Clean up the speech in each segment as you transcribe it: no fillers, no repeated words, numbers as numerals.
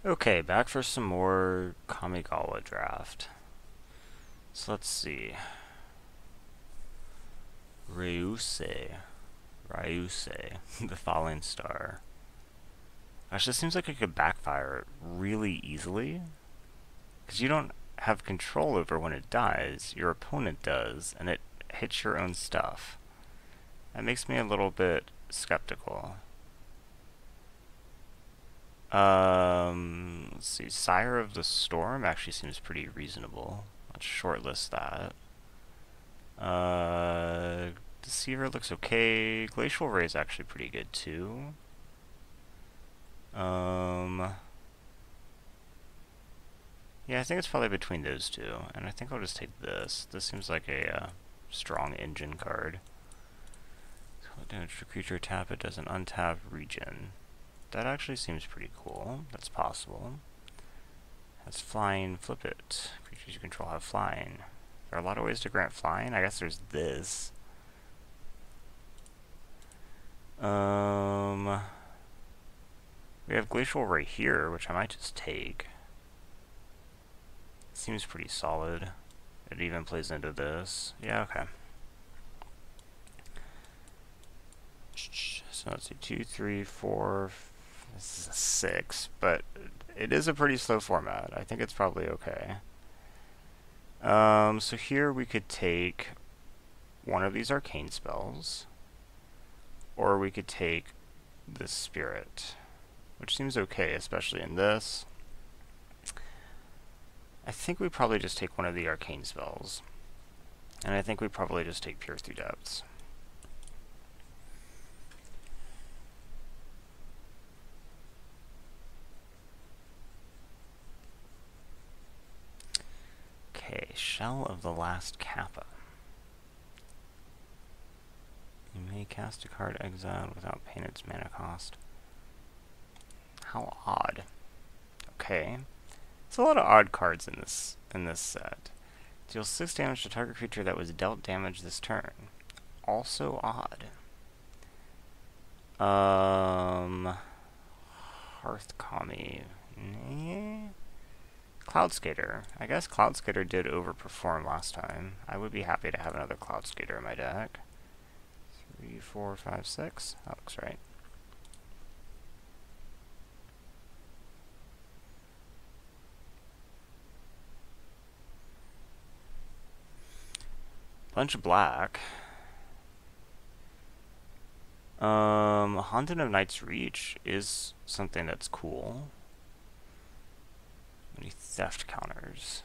Okay, back for some more Kamigawa draft. So let's see. Ryuse. Ryuse, the Falling Star. Gosh, this seems like it could backfire really easily. Because you don't have control over when it dies, your opponent does, and it hits your own stuff. That makes me a little bit skeptical. Let's see. Sire of the Storm actually seems pretty reasonable. Let's shortlist that. Deceiver looks okay. Glacial Ray is actually pretty good too. Yeah, I think it's probably between those two, and I think I'll just take this. This seems like a strong engine card. So damage to creature tap, it does an untap regen. That actually seems pretty cool. That's possible. Has flying, flip it. Creatures you control have flying. There are a lot of ways to grant flying. I guess there's this. We have Glacial right here, which I might just take. Seems pretty solid. It even plays into this. Yeah, okay. So let's see, 2, 3, 4. This is a 6, but it is a pretty slow format. I think it's probably okay. So here we could take one of these arcane spells, or we could take this spirit, which seems okay, especially in this. I think we probably just take one of the arcane spells, and I think we probably just take Pierce Through Depths. Okay, Shell of the Last Kappa. You may cast a card exiled without paying its mana cost. How odd. Okay. There's a lot of odd cards in this set. Deals 6 damage to target creature that was dealt damage this turn. Also odd. Hearth Kami. Cloud Skater. I guess Cloud Skater did overperform last time. I would be happy to have another Cloud Skater in my deck. 3, 4, 5, 6. That looks right. Bunch of black. Haunted of Night's Reach is something that's cool. Many theft counters.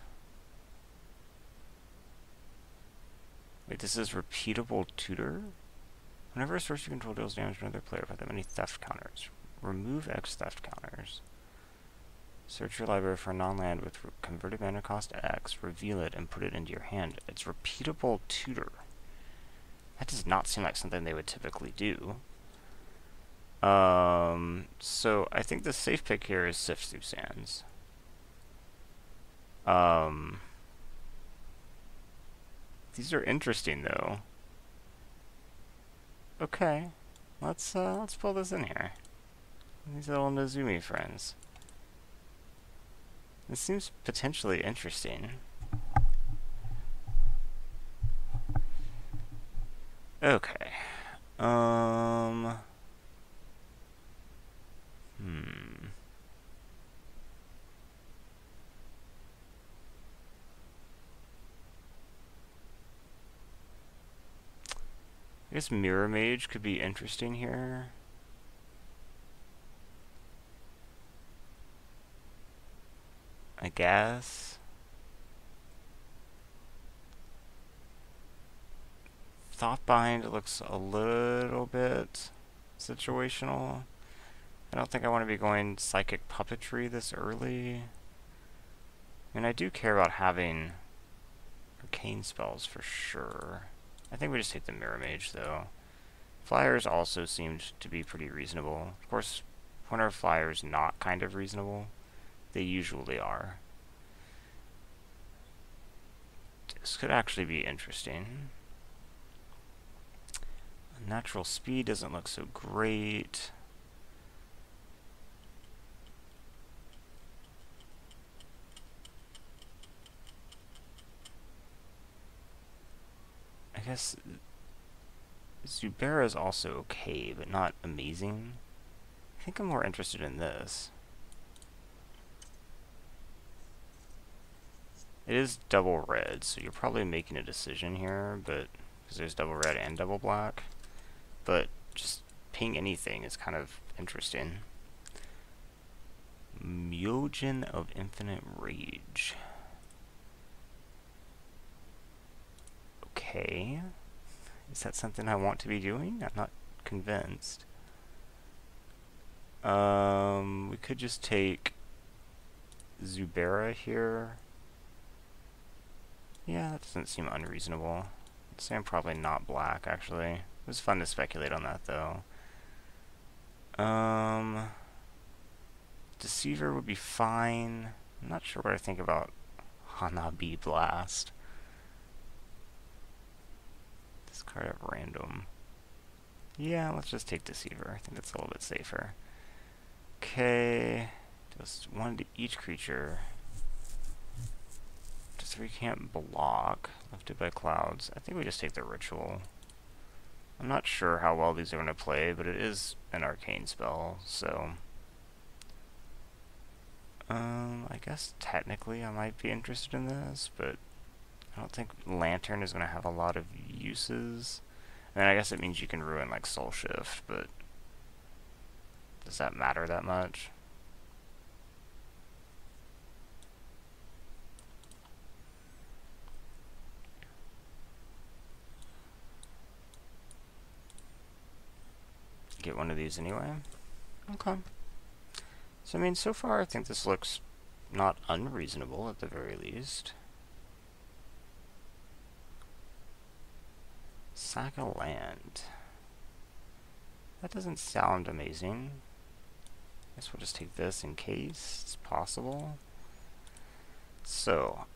Wait, this is repeatable tutor? Whenever a source you control deals damage to another player by that many theft counters. Remove X theft counters. Search your library for a non-land with converted mana cost X, reveal it, and put it into your hand. It's repeatable tutor. That does not seem like something they would typically do. So I think the safe pick here is Sift Through Sands. These are interesting though. Okay, let's pull this in here. These little Nozumi friends. This seems potentially interesting. Okay. I guess Mirror Mage could be interesting here. I guess. Thoughtbind looks a little bit situational. I don't think I want to be going Psychic Puppetry this early. I mean, I do care about having arcane spells for sure. I think we just take the Mirror Mage, though. Flyers also seemed to be pretty reasonable. Of course, when are flyers not kind of reasonable? They usually are. This could actually be interesting. Natural speed doesn't look so great. guess Zubera is also okay, but not amazing. I think I'm more interested in this. It is double red, so you're probably making a decision here, but because there's double red and double black. But just ping anything is kind of interesting. Myojin of Infinite Rage. Okay. Is that something I want to be doing? I'm not convinced. We could just take Zubera here. Yeah, that doesn't seem unreasonable. I'd say I'm probably not black, actually. It was fun to speculate on that, though. Deceiver would be fine. I'm not sure what I think about Hanabi Blast. Discard at random. Yeah, let's just take Deceiver. I think that's a little bit safer. Okay. Just one to each creature. Just we can't block. Lifted by clouds. I think we just take the ritual. I'm not sure how well these are going to play, but it is an arcane spell, so... I guess technically I might be interested in this, but I don't think Lantern is going to have a lot of uses. I mean, I guess it means you can ruin, like, Soul Shift, but does that matter that much? Get one of these anyway. Okay. So, I mean, so far I think this looks not unreasonable at the very least. Sack a land. That doesn't sound amazing. Guess we'll just take this in case it's possible. So,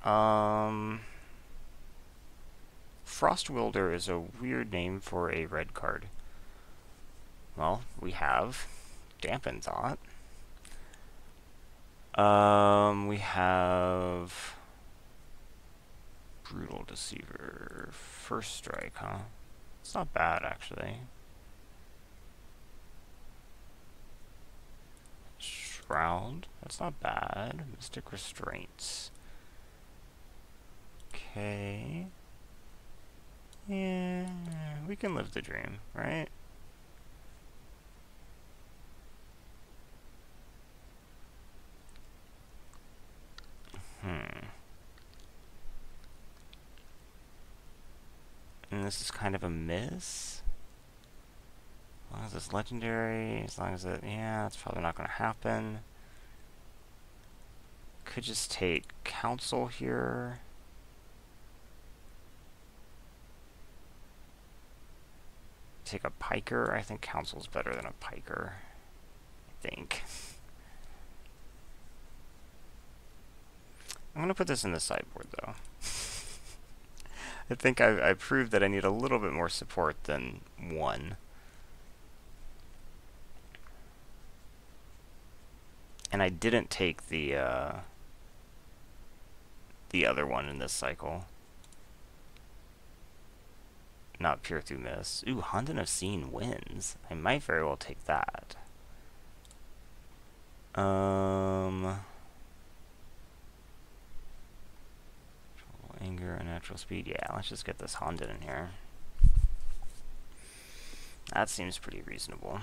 Frost Wilder is a weird name for a red card. Well, we have Dampen Thought. We have Brutal Deceiver. First Strike, huh? It's not bad, actually. Shroud. That's not bad. Mystic Restraints. Okay. Yeah, we can live the dream, right? And this is kind of a miss. As long as it's legendary, as long as it... yeah, it's probably not going to happen. Could just take Council here. Take a Piker. I think Council's better than a Piker. I think. I'm going to put this in the sideboard, though. I think I proved that I need a little bit more support than one. And I didn't take the other one in this cycle. Not Pure Through Miss. Ooh, Honden of Scene wins. I might very well take that. Anger and natural speed. Yeah, let's just get this Honden in here. That seems pretty reasonable.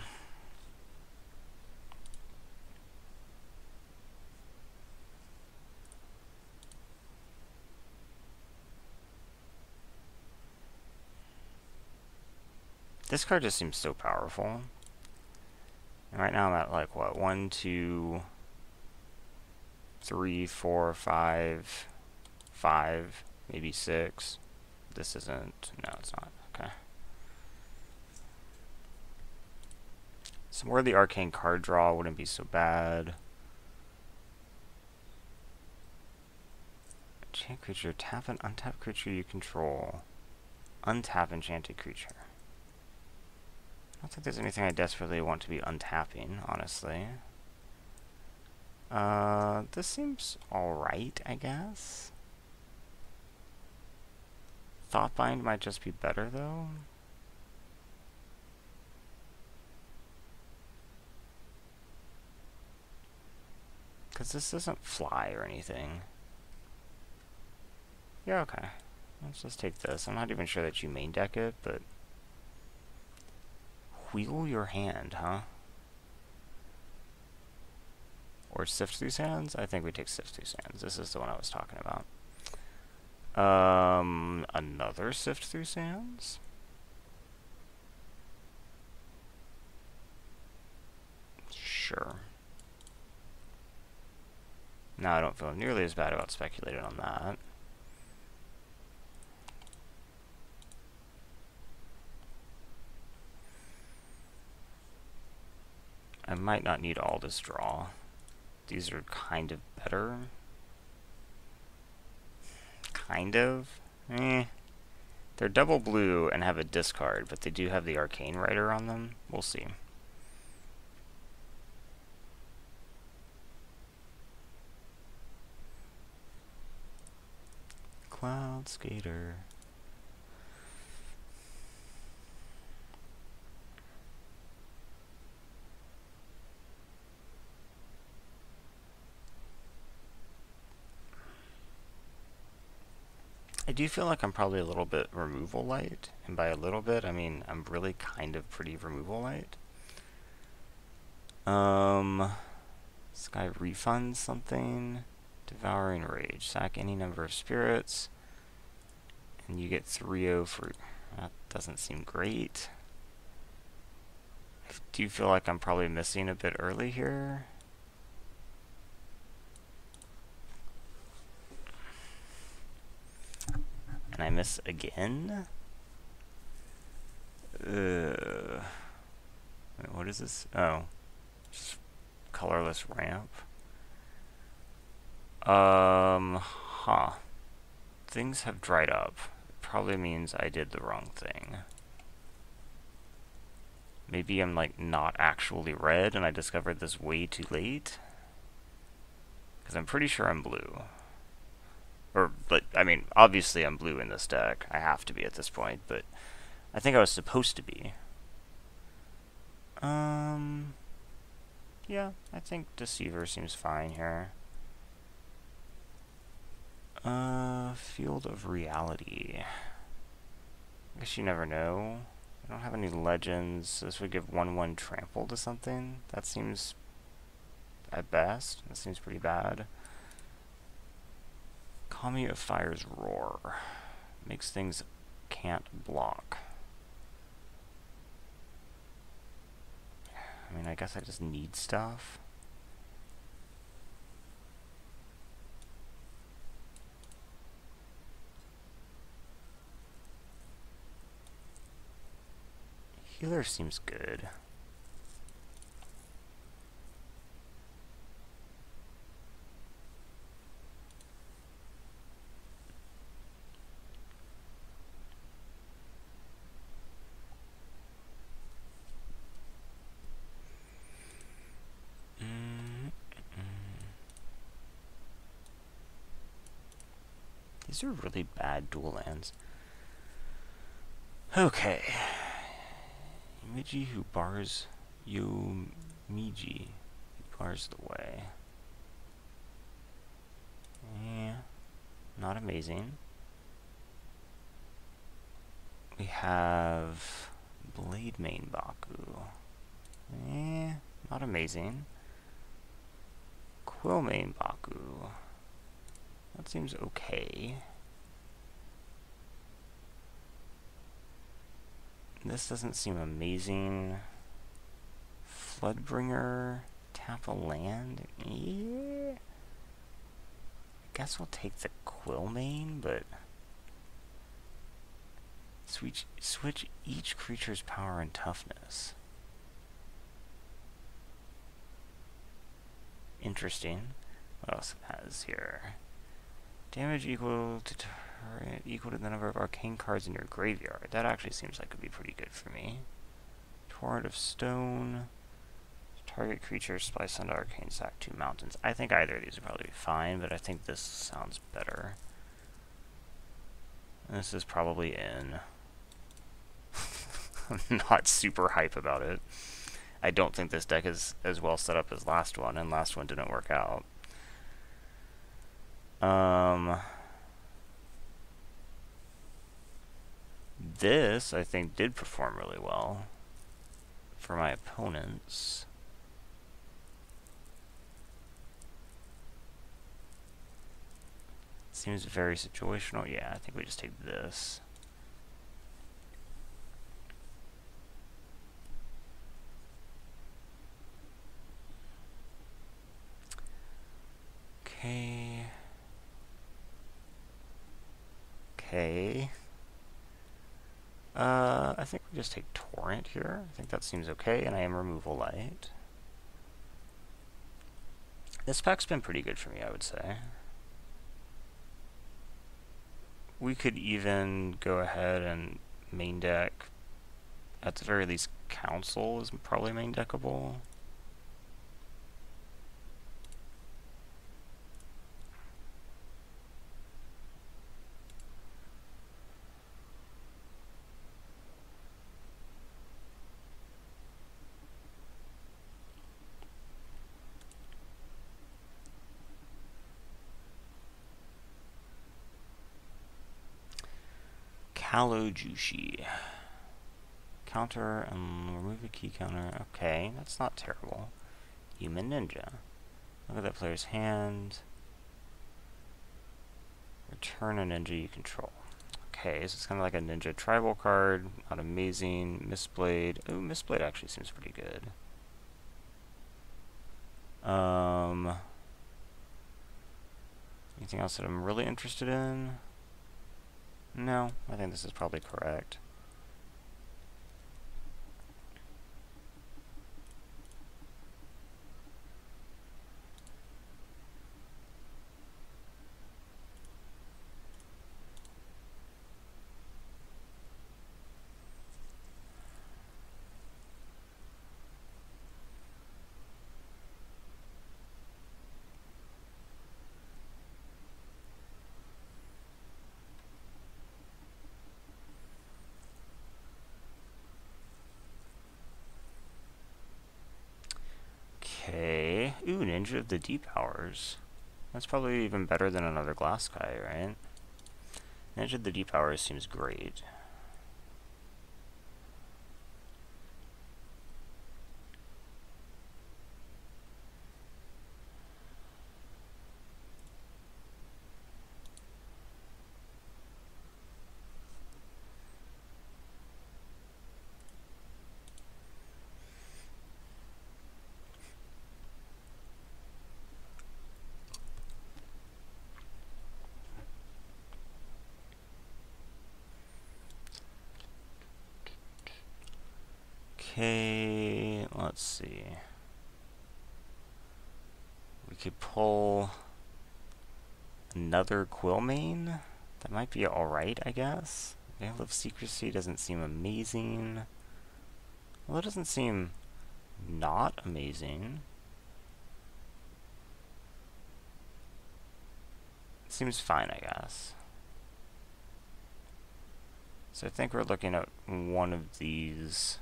This card just seems so powerful. And right now I'm at like what? 1, 2, 3, 4, 5, 5, maybe 6. This isn't. No, it's not. Okay. Some more of the arcane card draw wouldn't be so bad. Enchant creature, tap an untapped creature you control. Untap enchanted creature. I don't think there's anything I desperately want to be untapping, honestly. This seems alright, I guess. Thoughtbind might just be better, though. Because this doesn't fly or anything. Yeah, okay. Let's just take this. I'm not even sure that you main deck it, but... Wheel your hand, huh? Or sift through sands? I think we take sift through sands. This is the one I was talking about. Another sift through sands? Sure. Now I don't feel nearly as bad about speculating on that. I might not need all this draw. These are kind of better. Kind of. They're double blue and have a discard, but they do have the arcane rider on them. We'll see. Cloud Skater. I do feel like I'm probably a little bit removal light, and by a little bit, I mean I'm really kind of pretty removal light. This guy refunds something. Devouring Rage. Sack any number of spirits, and you get 3/0 for... That doesn't seem great. I do feel like I'm probably missing a bit early here. And I miss again? Wait, what is this? Oh. Just colorless ramp. Huh. Things have dried up. It probably means I did the wrong thing. Maybe I'm like not actually red and I discovered this way too late. Because I'm pretty sure I'm blue. But, I mean, obviously I'm blue in this deck. I have to be at this point, but I think I was supposed to be. Yeah, I think Deceiver seems fine here. Field of Reality. I guess you never know. I don't have any legends. This would give 1/1 trample to something. That seems, at best, that seems pretty bad. Kami of Fire's Roar. Makes things can't block. I mean, I guess I just need stuff. Healer seems good. These are really bad dual lands. Okay. Yumiji who bars Yumiji who bars the way. Yeah, not amazing. We have Blade Main Baku. Not amazing. Quill Main Baku. That seems okay. This doesn't seem amazing. Floodbringer, tap a land. Yeah. I guess we'll take the Quill Main, but switch each creature's power and toughness. Interesting. What else it has here? Damage equal to the number of arcane cards in your graveyard. That actually seems like it could be pretty good for me. Torrent of Stone. Target creature splice onto arcane sack 2 mountains. I think either of these would probably be fine, but I think this sounds better. This is probably in. I'm not super hype about it. I don't think this deck is as well set up as last one, and last one didn't work out. This, I think, did perform really well for my opponents. Seems very situational. Yeah, I think we just take this. Okay. Okay. I think we just take Torrent here. I think that seems okay, and I am Removal Light. This pack's been pretty good for me, I would say. We could even go ahead and main deck, at the very least, Council is probably main deckable. Kalojushi. Counter and remove a key counter. Okay, that's not terrible. Human Ninja. Look at that player's hand. Return a ninja you control. Okay, so it's kind of like a ninja tribal card. Not amazing. Mistblade. Ooh, Mistblade actually seems pretty good. Anything else that I'm really interested in? No, I think this is probably correct. Okay. Ooh, Ninja of the Deep Hours. That's probably even better than another Glass Guy, right? Ninja of the Deep Hours seems great. Okay, let's see. We could pull another Quillmane. That might be alright, I guess. Veil of Secrecy doesn't seem amazing. Well, it doesn't seem not amazing. It seems fine, I guess. So I think we're looking at one of these.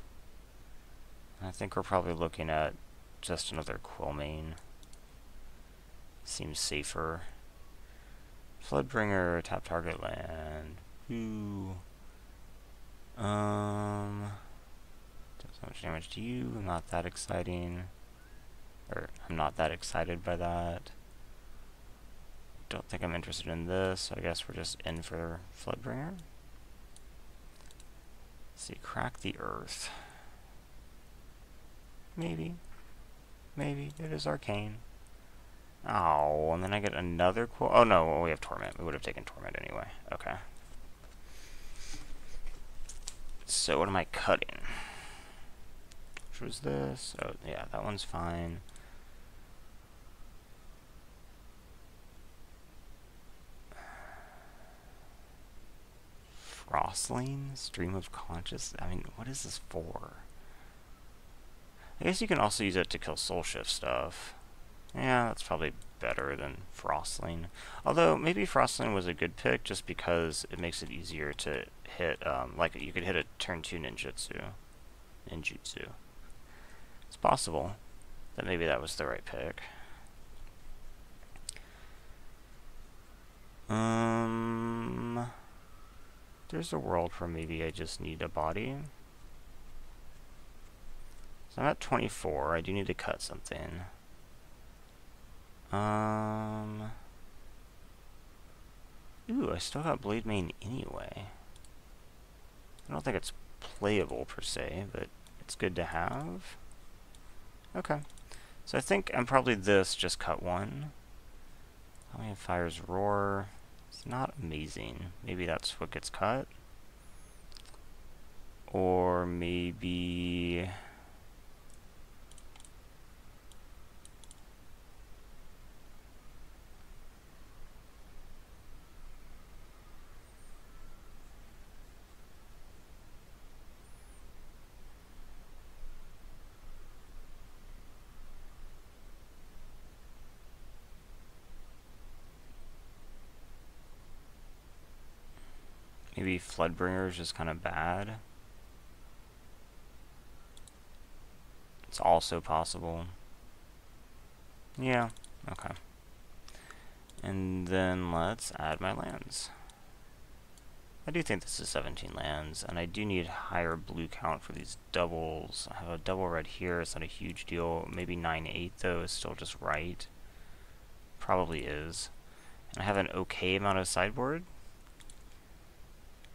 I think we're probably looking at just another Quillmane. Seems safer. Floodbringer, tap target land. Ooh. Does how much damage to you? Not that exciting. Or, I'm not that excited by that. Don't think I'm interested in this, so I guess we're just in for Floodbringer. Let's see, Crack the Earth. Maybe. Maybe. It is arcane. Oh, and then I get another quote. Oh no, well, we have Torment. We would have taken Torment anyway. Okay. So what am I cutting? Which was this? Oh, yeah, that one's fine. Frostling? Stream of Conscious? I mean, what is this for? I guess you can also use it to kill Soul Shift stuff. Yeah, that's probably better than Frostling. Although, maybe Frostling was a good pick just because it makes it easier to hit, like, you could hit a turn 2 ninjutsu. It's possible that maybe that was the right pick. There's a world where maybe I just need a body. So I'm at 24. I do need to cut something. Ooh, I still got Blade Main anyway. I don't think it's playable per se, but it's good to have. Okay. So I think I'm probably this, just cut one. How many Fire's Roar? It's not amazing. Maybe that's what gets cut. Or maybe... maybe Floodbringer is just kind of bad. It's also possible. Yeah, okay. And then let's add my lands. I do think this is 17 lands, and I do need higher blue count for these doubles. I have a double red here, it's not a huge deal. Maybe 9/8 though is still just right. Probably is. And I have an okay amount of sideboard.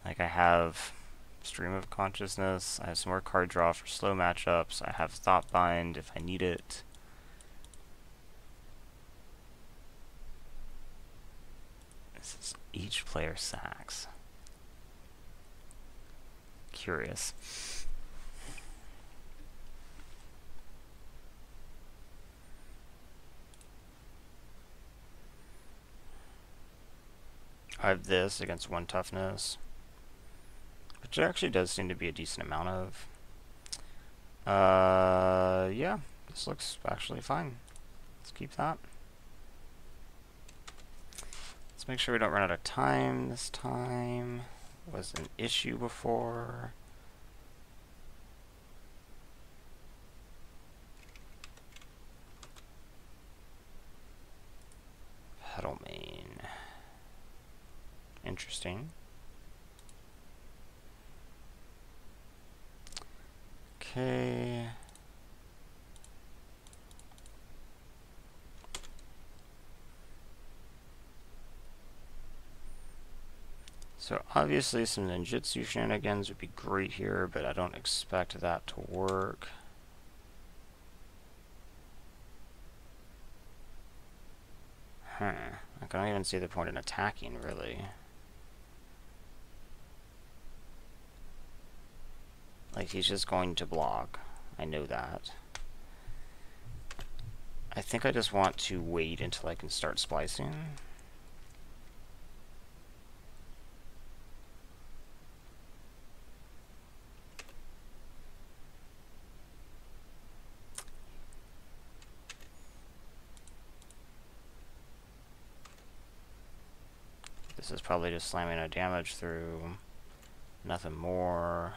Like I have Stream of Consciousness, I have some more card draw for slow matchups, I have Thoughtbind if I need it. This is each player sacks. Curious. I have this against 1 toughness, which actually does seem to be a decent amount of. Yeah, this looks actually fine. Let's keep that. Let's make sure we don't run out of time this time. Was an issue before. Pedal main. Interesting. Okay. So obviously some ninjutsu shenanigans would be great here, but I don't expect that to work. Like, I don't even see the point in attacking, really. Like, he's just going to block. I know that. I think I just want to wait until I can start splicing. This is probably just slamming a damage through. Nothing more.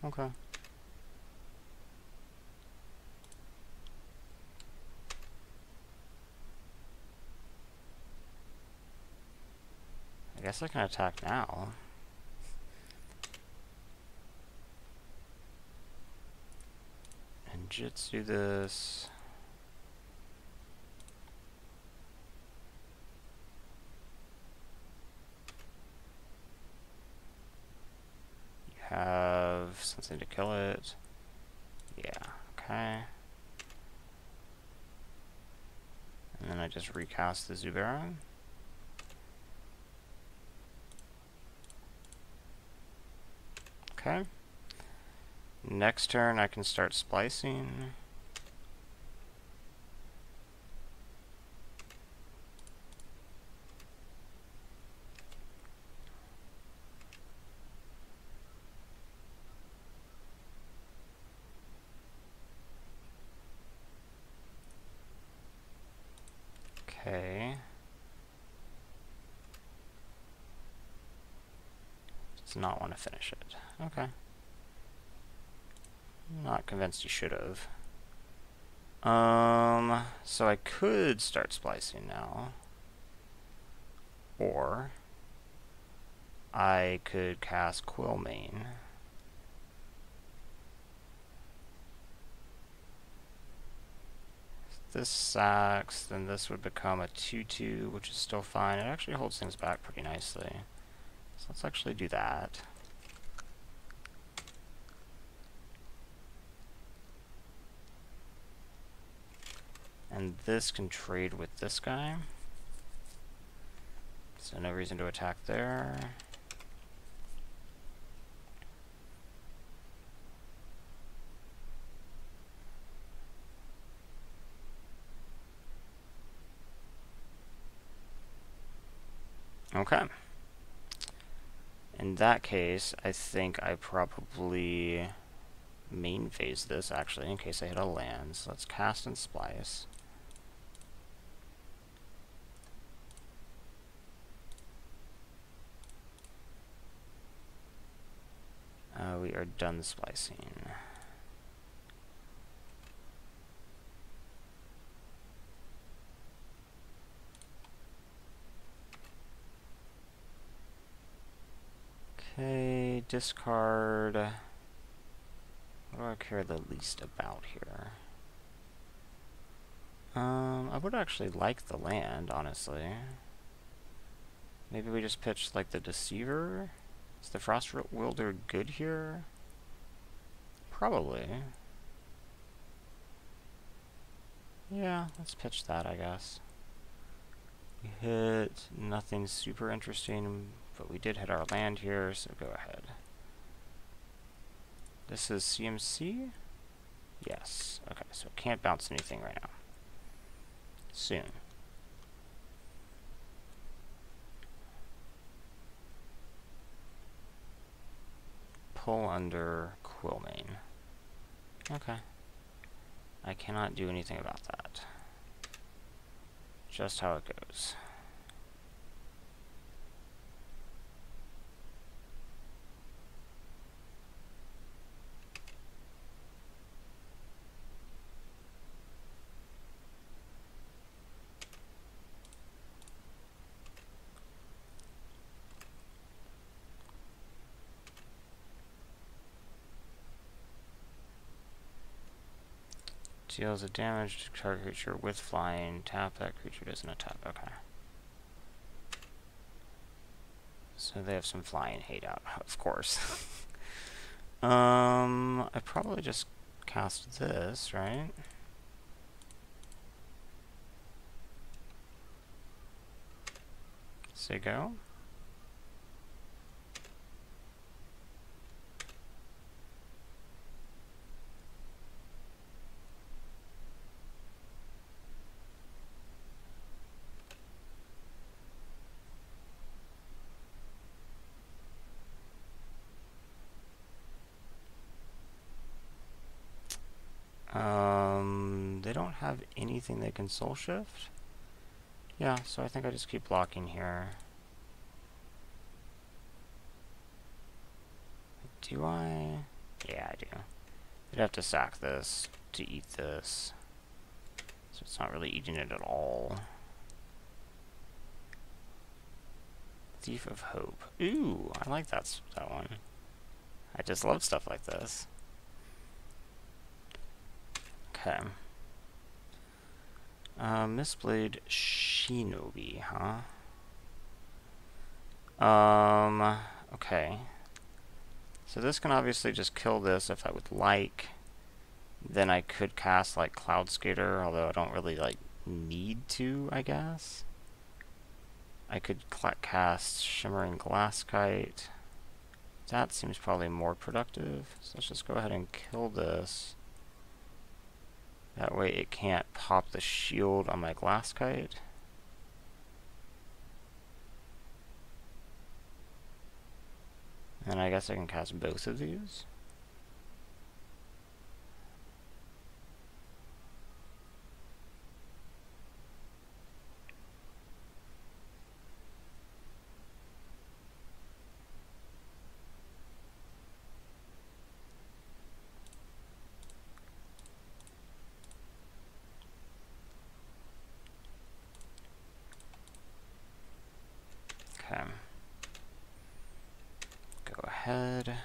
Okay. I guess I can attack now. And Jitsu this. Have something to kill it. Yeah, okay. And then I just recast the Zubaran. Okay. Next turn I can start splicing. Okay. Does not want to finish it. Okay. Not convinced you should have. So I could start splicing now. Or I could cast Quillmane. If this sacks, then this would become a 2/2, which is still fine. It actually holds things back pretty nicely. So let's actually do that. And this can trade with this guy. So no reason to attack there. Okay. In that case, I think I probably main phase this, actually, in case I hit a land. So let's cast and splice. We are done splicing. Okay, discard. What do I care the least about here? I would actually like the land, honestly. Maybe we just pitch like the Deceiver? Is the Frost Wielder good here? Probably. Yeah, let's pitch that, I guess. We hit nothing super interesting, but we did hit our land here, so go ahead. This is CMC? Yes. Okay, so it can't bounce anything right now. Soon. Pull under Quillmane. Okay. I cannot do anything about that. Just how it goes. Deals a damage to target creature with flying. Tap, that creature doesn't attack. Okay. So they have some flying hate out, of course. I probably just cast this, right? Say go. They don't have anything they can soul shift. Yeah, so I think I just keep blocking here. Do I? Yeah, I do. I'd have to sack this to eat this. So it's not really eating it at all. Thief of Hope. Ooh, I like that one. I just love stuff like this. Okay. Mistblade Shinobi, huh? Okay. So this can obviously just kill this if I would like. Then I could cast like Cloud Skater, although I don't really like need to, I guess. I could cast Shimmering Glasskite. That seems probably more productive. So let's just go ahead and kill this. That way it can't pop the shield on my Glasskite. And I guess I can cast both of these. ahead.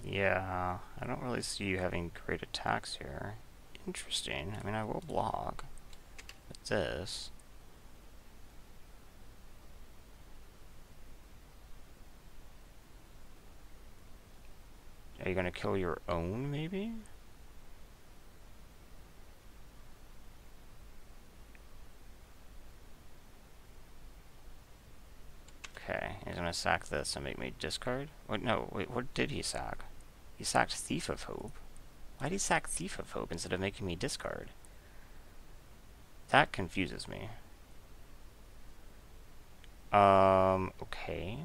Yeah, I don't really see you having great attacks here. Interesting. I mean, I will block with this. Are you gonna kill your own, maybe? Okay, he's gonna sack this and make me discard? Wait, no, wait, what did he sack? He sacked Thief of Hope. Why'd he sack Thief of Hope instead of making me discard? That confuses me. Okay.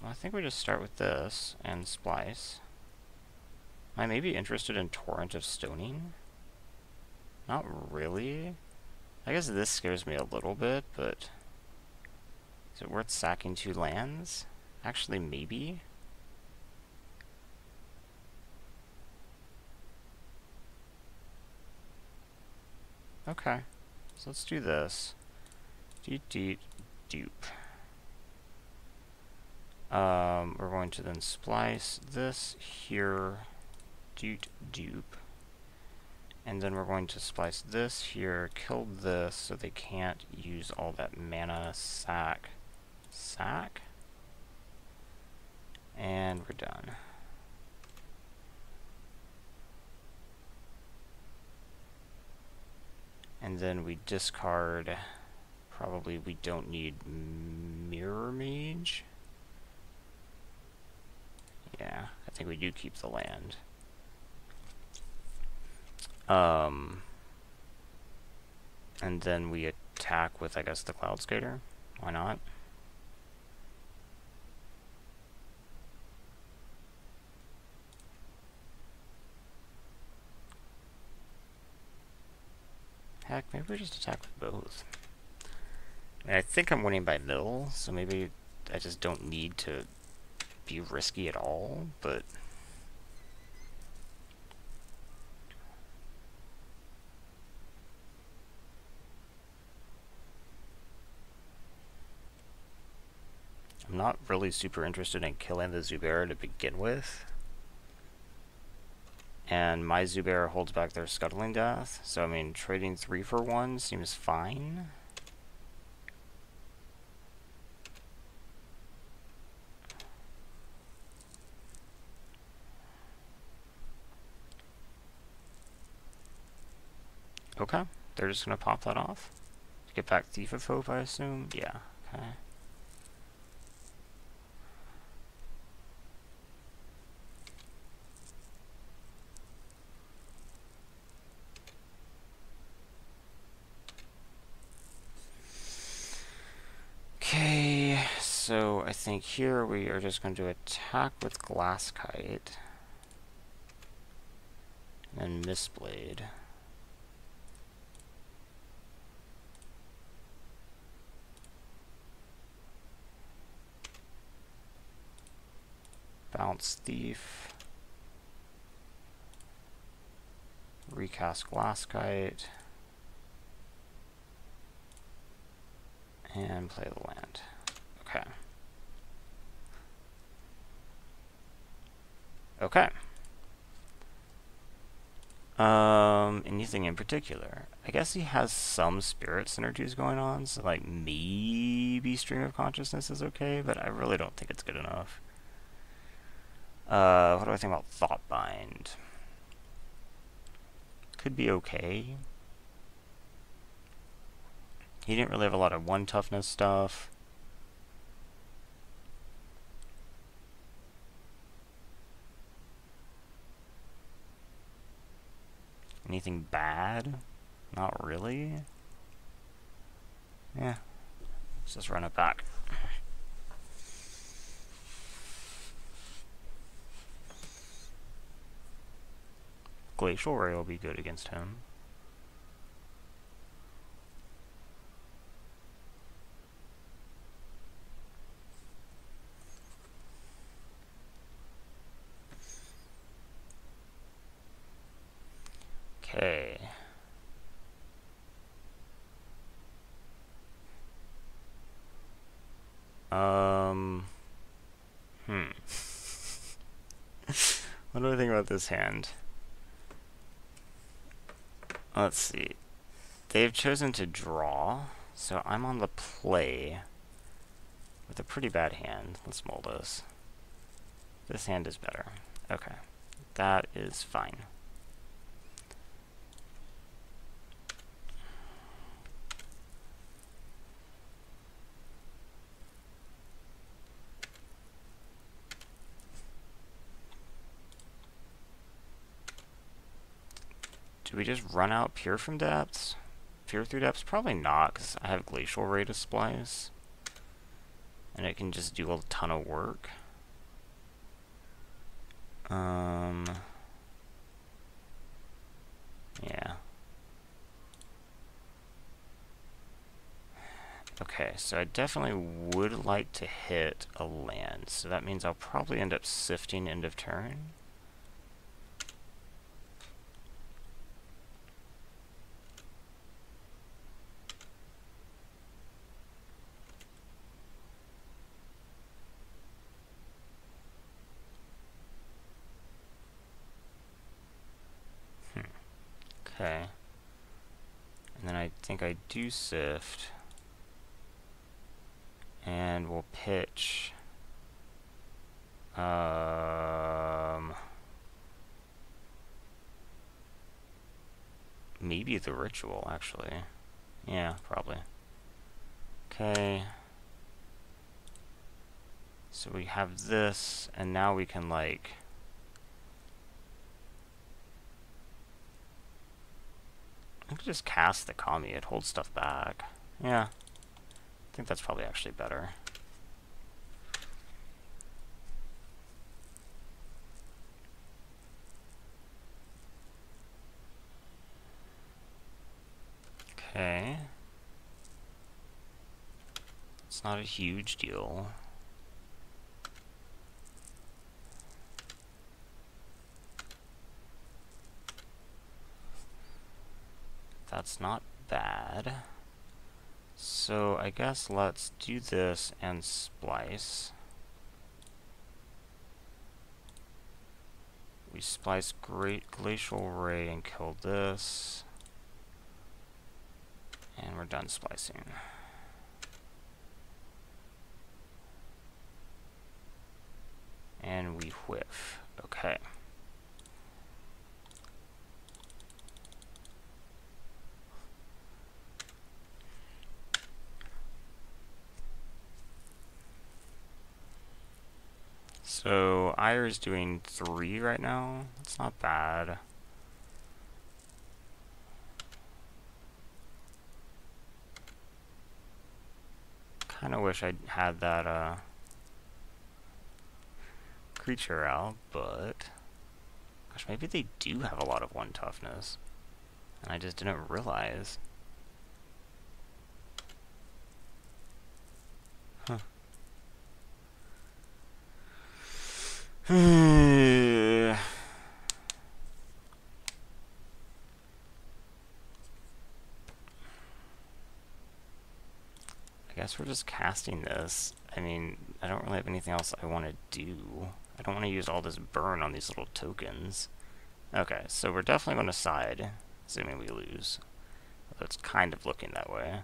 Well, I think we just start with this and splice. I may be interested in Torrent of Stoning. Not really. I guess this scares me a little bit, but is it worth sacking 2 lands? Actually, maybe. Okay, so let's do this. Dupe. We're going to then splice this here, dupe. And then we're going to splice this here, kill this so they can't use all that mana, sack. And we're done. And then we discard, probably we don't need Mirror Mage. Yeah, I think we do keep the land. And then we attack with, I guess, the Cloud Skater. Why not? Heck, maybe we just attack with both. I think I'm winning by middle, so maybe I just don't need to be risky at all, but I'm not really super interested in killing the Zubair to begin with. And my Zubair holds back their Scuttling Death, so I mean, trading 3 for 1 seems fine. Okay, they're just gonna pop that off. To get back Thief of Hope, I assume? Yeah, okay. Okay, so I think here we are just going to attack with Glasskite. And Mistblade. Bounce Thief. Recast Glasskite. And play the land. Okay. Okay. Anything in particular? I guess he has some spirit synergies going on, so like maybe Stream of Consciousness is okay, but I really don't think it's good enough. What do I think about Thoughtbind? Could be okay. He didn't really have a lot of 1 toughness stuff. Anything bad? Not really. Yeah. Let's just run it back. Glacial Ray will be good against him. Okay. What do I think about this hand? Let's see. They've chosen to draw, so I'm on the play with a pretty bad hand. Let's mull this. This hand is better. Okay. That is fine. Do we just run out Pure from depths? Pure through depths? Probably not, because I have Glacial Ray to splice. And it can just do a ton of work. Yeah. Okay, so I definitely would like to hit a land, so that means I'll probably end up sifting end of turn. Okay. And then I think I do sift. And we'll pitch. Maybe the ritual, actually. Yeah, probably. Okay. So we have this, and now we can, like... I could just cast the Kami. It holds stuff back. Yeah. I think that's probably actually better. Okay. It's not a huge deal. That's not bad. So I guess let's do this and splice. We splice Great Glacial Ray and kill this. And we're done splicing. And we whiff. Okay. So Ire is doing 3 right now. That's not bad. Kind of wish I had that creature out, but gosh, maybe they do have a lot of 1 toughness, and I just didn't realize. Huh. I guess we're just casting this. I mean, I don't really have anything else I want to do. I don't want to use all this burn on these little tokens. Okay, so we're definitely going to side, assuming we lose. Although it's kind of looking that way.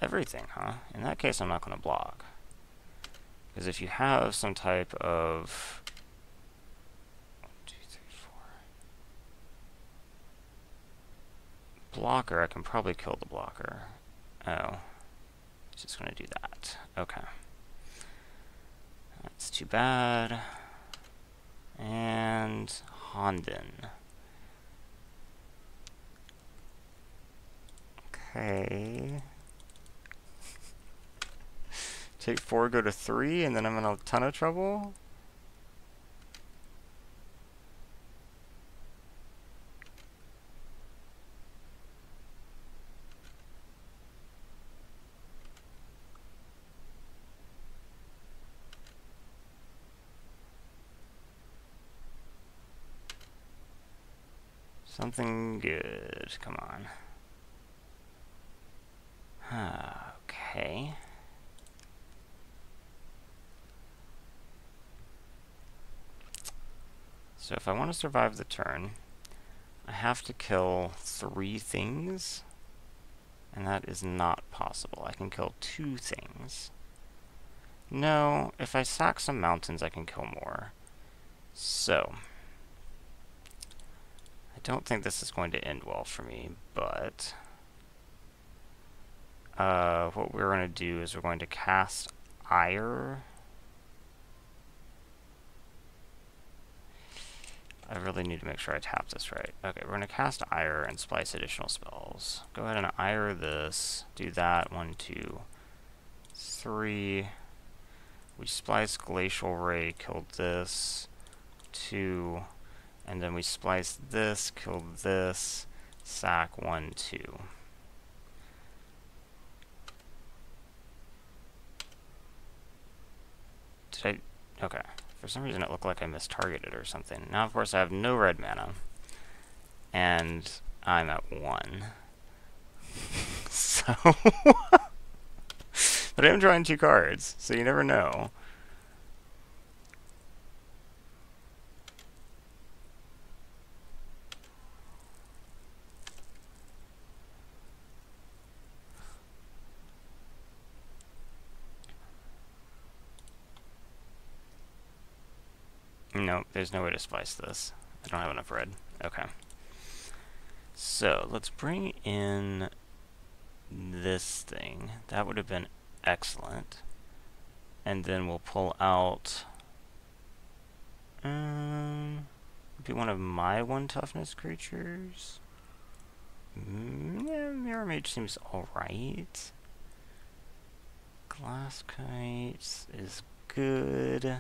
Everything, huh? In that case, I'm not going to block. Because if you have some type of... 1, 2, 3, 4... blocker, I can probably kill the blocker. Oh. It's just going to do that. Okay. That's too bad. And... Honden. Okay... Take 4, go to 3, and then I'm in a ton of trouble? Something good. Come on. Okay. So if I want to survive the turn, I have to kill 3 things, and that is not possible. I can kill 2 things. No, if I sack some mountains, I can kill more. So, I don't think this is going to end well for me, but what we're going to do is we're going to cast Ire. I really need to make sure I tap this right. Okay, we're going to cast Ire and splice additional spells. Go ahead and Ire this. Do that. 1, 2, 3. We splice Glacial Ray, killed this. 2. And then we splice this, killed this. Sack 1, 2. Did I? Okay. For some reason it looked like I mistargeted or something. Now, of course, I have no red mana. And I'm at 1. So... But I am drawing 2 cards, so you never know. No, there's no way to splice this. I don't have enough red. Okay. So, let's bring in this thing. That would have been excellent. And then we'll pull out... be one of my 1 toughness creatures. Yeah, Mirror Mage seems alright. Glass Kite is good.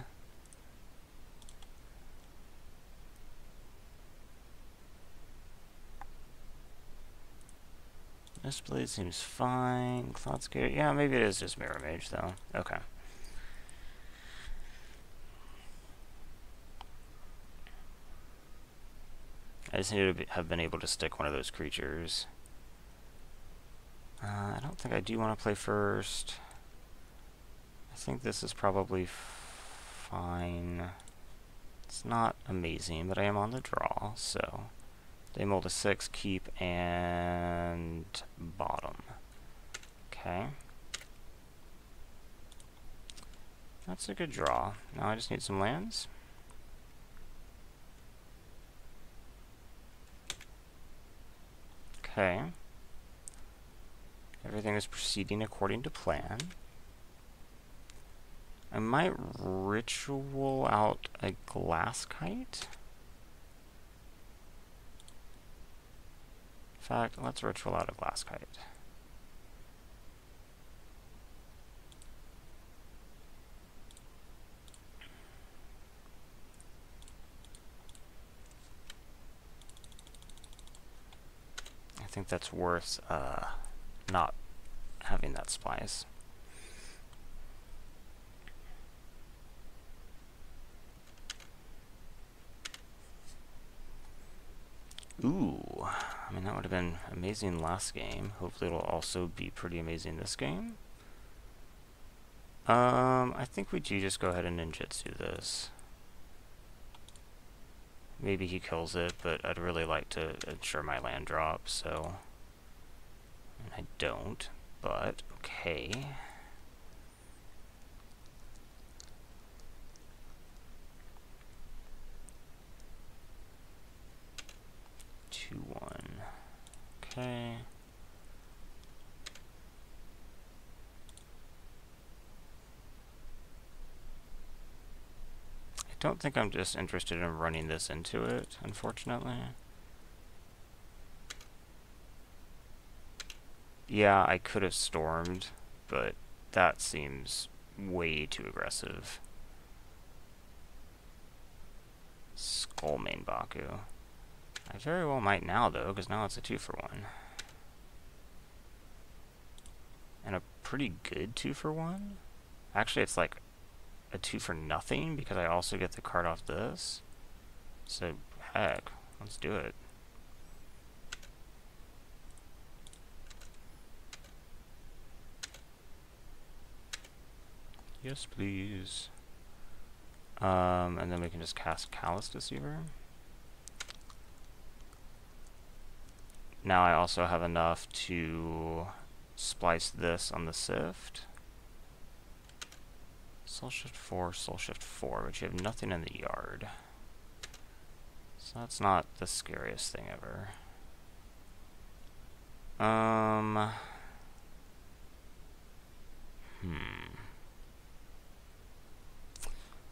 This blade seems fine. Cloud Scare. Yeah, maybe it is just Mirror Mage, though. Okay. I just need to have been able to stick one of those creatures. I don't think I do want to play first. I think this is probably fine. It's not amazing, but I am on the draw, so... They mold a 6, keep, and bottom. Okay. That's a good draw. Now I just need some lands. Okay. Everything is proceeding according to plan. I might ritual out a glass kite. In fact, let's ritual out a glass kite. I think that's worth not having that splice. Ooh, I mean that would have been amazing last game. Hopefully it'll also be pretty amazing this game. I think we do just go ahead and ninjutsu this. Maybe he kills it, but I'd really like to ensure my land drops, so... And I don't, but okay. Two, 1. Okay. I don't think I'm just interested in running this into it, unfortunately. Yeah, I could have stormed, but that seems way too aggressive. Skull main Baku. I very well might now, though, because now it's a 2-for-1. And a pretty good 2-for-1? Actually, it's like a 2-for-nothing, because I also get the card off this. So, heck, let's do it. Yes, please. And then we can just cast Callous Deceiver. Now I also have enough to splice this on the Sift. Soul Shift 4, Soul Shift 4, but you have nothing in the yard. So that's not the scariest thing ever.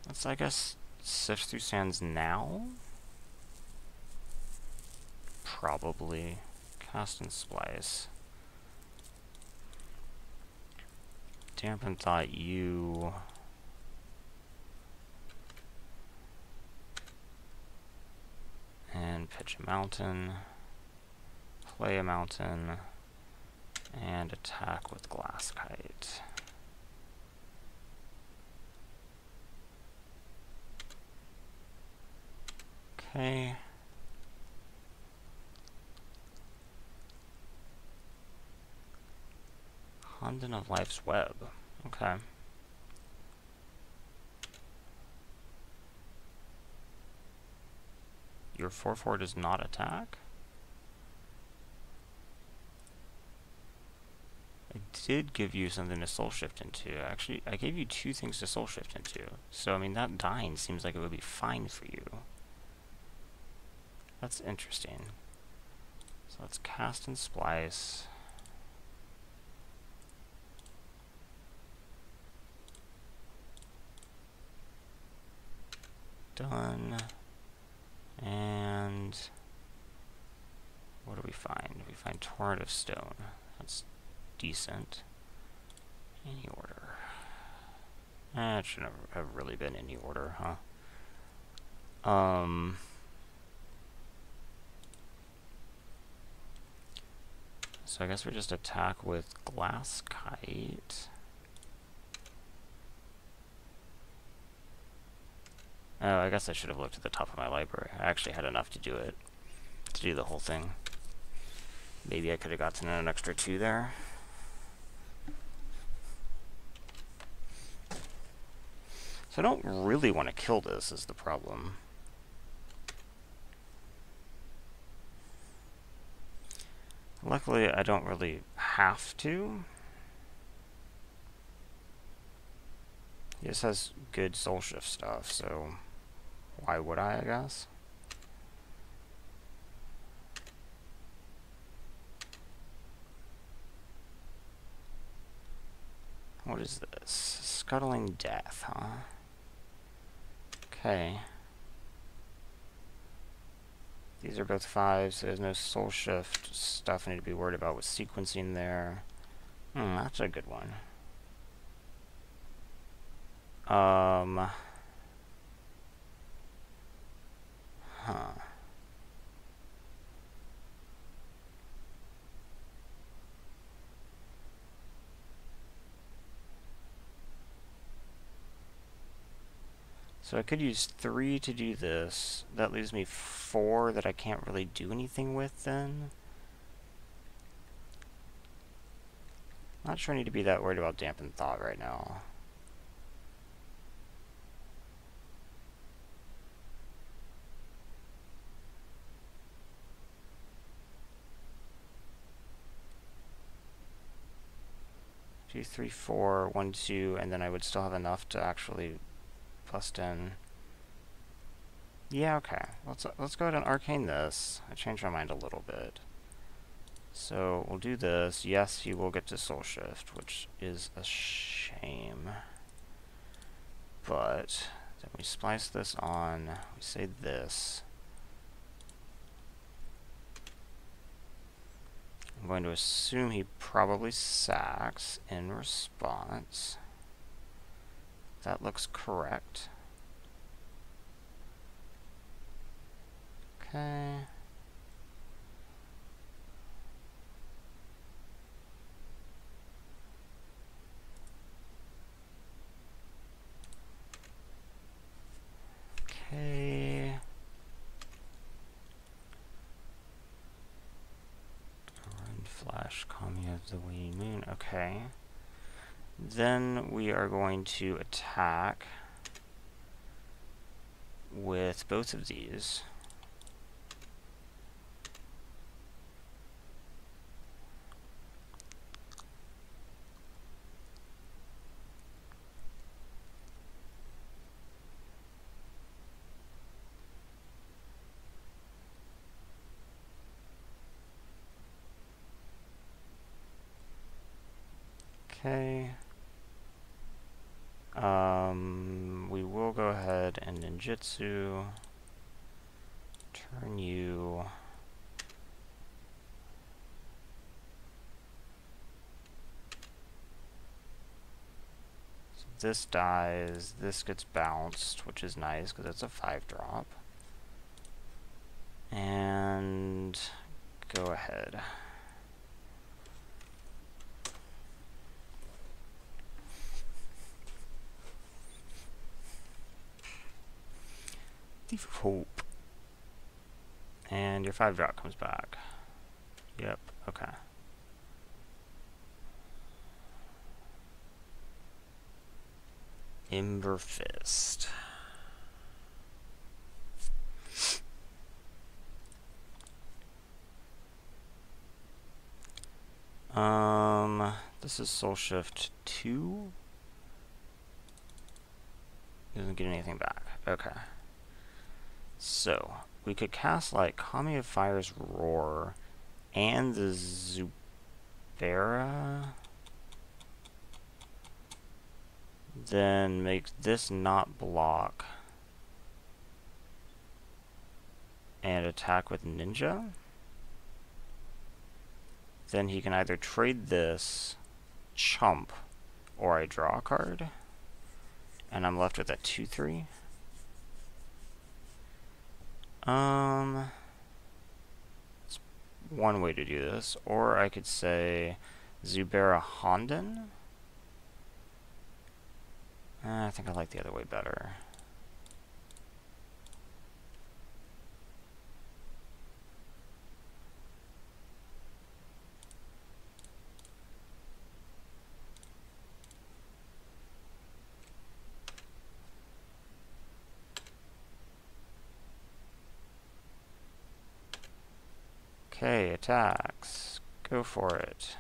Let's, I guess, sift through sands now? Probably. Cast and splice. Dampen Thought you... And pitch a mountain. Play a mountain. And attack with Glass Kite. Okay. Honden of Life's Web. Okay. Your 4/4 does not attack? I did give you something to soul shift into. Actually, I gave you 2 things to soul shift into. So, I mean, that dying seems like it would be fine for you. That's interesting. So let's cast and splice. Done. And what do we find? We find Torrent of Stone. That's decent. Any order. It shouldn't have really been any order, huh? So I guess we just attack with Glass Kite. Oh, I guess I should have looked at the top of my library. I actually had enough to do it. To do the whole thing. Maybe I could have gotten an extra 2 there. So I don't really want to kill this, is the problem. Luckily, I don't really have to. He just has good soul shift stuff, so why would I guess? What is this? Scuttling Death, huh? Okay. These are both 5s, so there's no soul shift stuff I need to be worried about with sequencing there. That's a good one. Huh. So I could use 3 to do this. That leaves me 4 that I can't really do anything with then. Not sure I need to be that worried about Dampen Thought right now. Two, 3, 4, 1, 2, and then I would still have enough to actually plus in. Yeah, okay. Let's go ahead and arcane this. I changed my mind a little bit. So we'll do this. Yes, he will get to soul shift, which is a shame. But then we splice this on. We say this. I'm going to assume he probably sacks in response. That looks correct. Okay. Okay. Run flash, Kami of the waning moon. Okay. Then we are going to attack with both of these. Okay. We will go ahead and ninjutsu. Turn you. So this dies. This gets bounced, which is nice because it's a 5-drop. And go ahead. Thief of Hope. And your 5-drop comes back. Yep, okay. Ember Fist. This is Soul Shift 2. Doesn't get anything back. Okay. So, we could cast like Kami of Fire's Roar and the Zubera. Then make this not block. And attack with Ninja. Then he can either trade this, chump, or I draw a card. And I'm left with a 2/3. It's one way to do this. Or I could say Zubera Honden. I think I like the other way better. Okay, attacks. Go for it.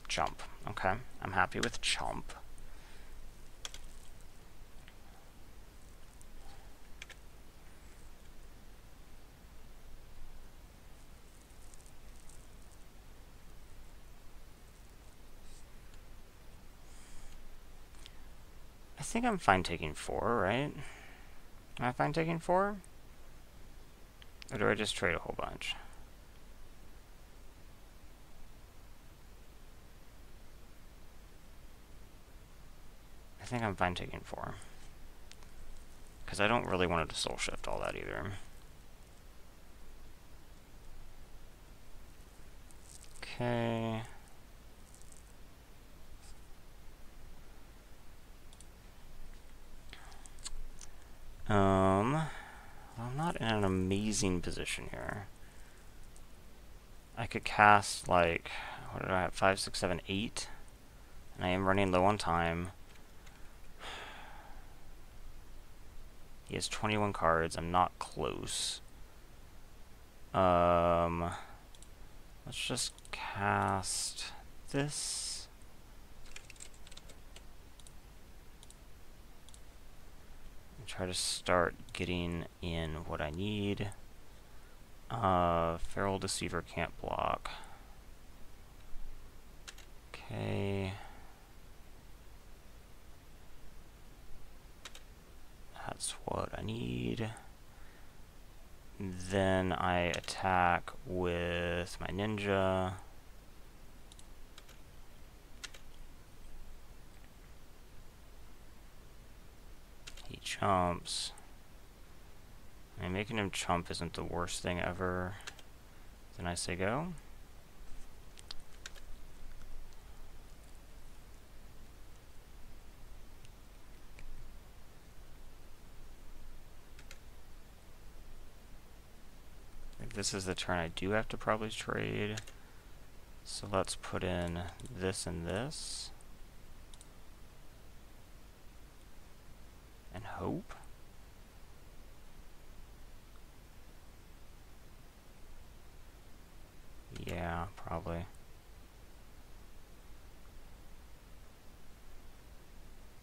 Chump. Okay, I'm happy with chump. I think I'm fine taking 4, right? Am I fine taking 4? Or do I just trade a whole bunch? I think I'm fine taking 4. Because I don't really want to soul shift all that either. Okay. I'm not in an amazing position here. I could cast like, what did I have? 5, 6, 7, 8. And I am running low on time. He has 21 cards. I'm not close. Let's just cast this. And try to start getting in what I need. Feral Deceiver can't block. Okay. That's what I need. Then I attack with my ninja. jumps. I mean, making him jump isn't the worst thing ever. Then I say go. If this is the turn I do have to probably trade. So let's put in this and this. And hope. Yeah, probably.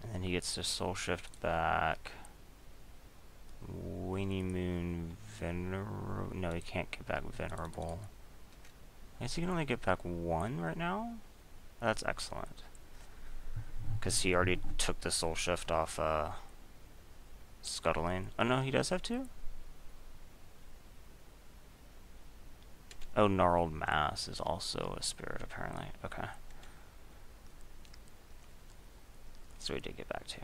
And then he gets to soul shift back. Winnie Moon Venerable. No, he can't get back Venerable. I guess he can only get back one right now? That's excellent. Because he already took the soul shift off Scuttling. Oh no, he does have two? Oh, Gnarled Mass is also a spirit, apparently. Okay. So we did get back to.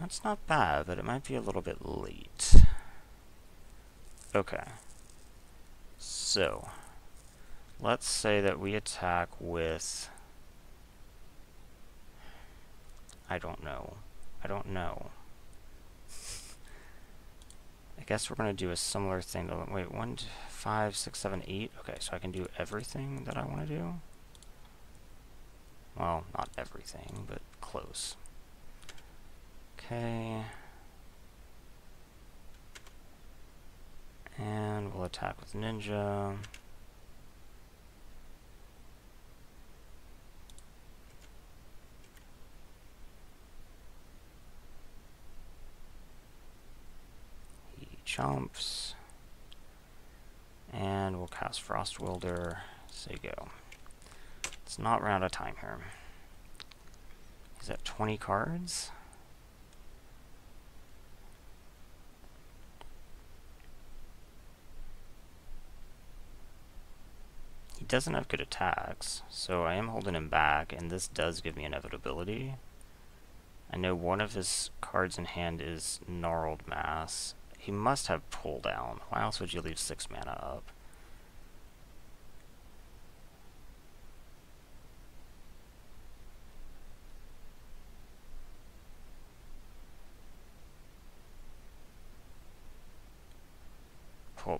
That's not bad, but it might be a little bit late. Okay. So, let's say that we attack with... I don't know. I guess we're going to do a similar thing. To, wait, 1, 5, 6, 7, 8. Okay, so I can do everything that I want to do. Well, not everything, but close. Okay. And we'll attack with Ninja. He jumps. And we'll cast Frost Welder. Say go. Let's not run out of time here. He's at 20 cards. He doesn't have good attacks, so I am holding him back, and this does give me inevitability. I know one of his cards in hand is Gnarled Mass. He must have Pull Down. Why else would you leave 6 mana up?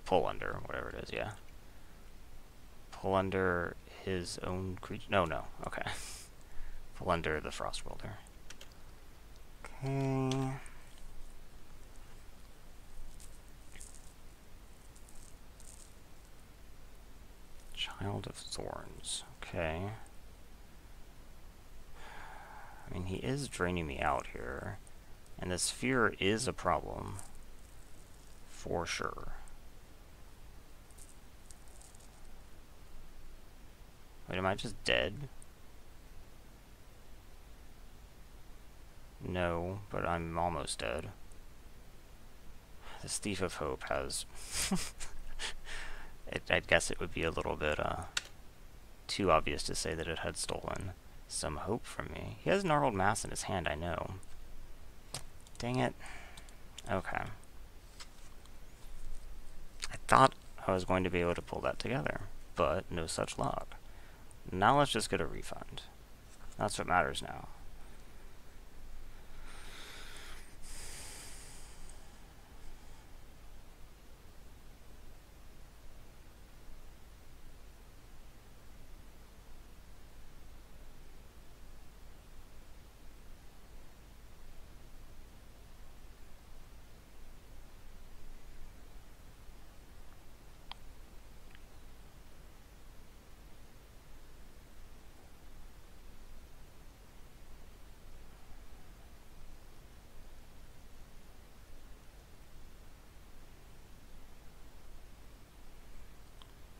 Pull under, whatever it is, yeah. Pull under his own creature. No, okay. Pull under the Frost Welder. Okay. Child of Thorns. Okay. I mean, he is draining me out here. And this fear is a problem. For sure. Wait, am I just dead? No, but I'm almost dead. This Thief of Hope has... I guess it would be a little bit too obvious to say that it had stolen some hope from me. He has Gnarled Mass in his hand, I know. Dang it. Okay. I thought I was going to be able to pull that together, but no such luck. Now let's just get a refund. That's what matters now.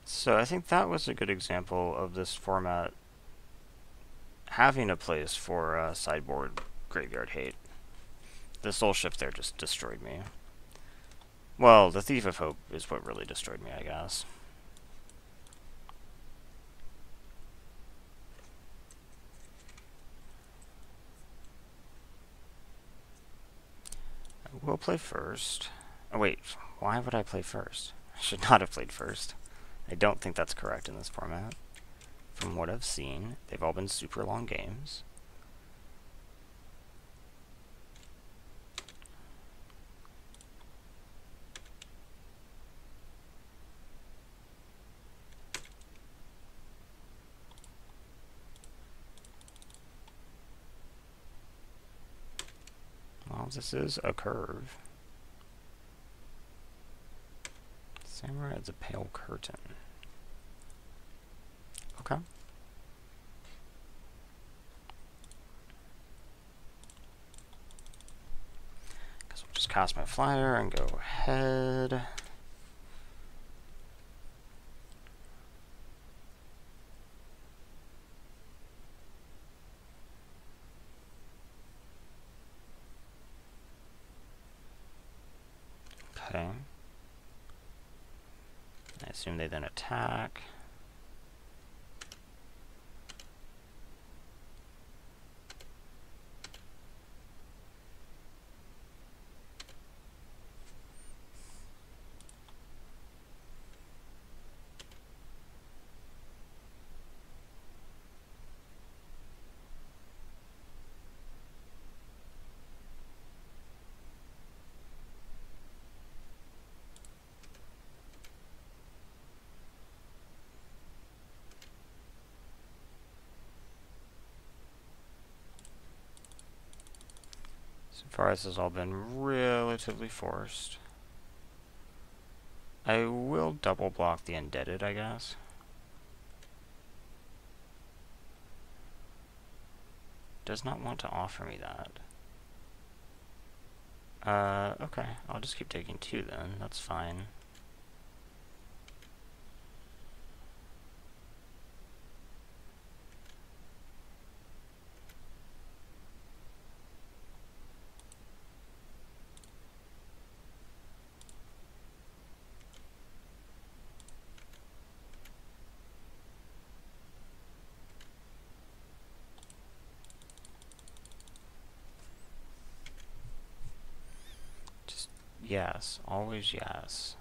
So I think that was a good example of this format having a place for sideboard graveyard hate. The soul shift there just destroyed me. Well, the Thief of Hope is what really destroyed me, I guess. I will play first. Oh wait, why would I play first? I should not have played first. I don't think that's correct in this format. From what I've seen, they've all been super long games. Well, this is a curve. Samurai is a pale curtain. Okay. Guess we'll just cast my flyer and go ahead. Okay. I assume they then attack. So far, this has all been relatively forced. I will double block the Indebted, I guess. Does not want to offer me that. Okay. I'll just keep taking 2 then. That's fine. Yes, always yes.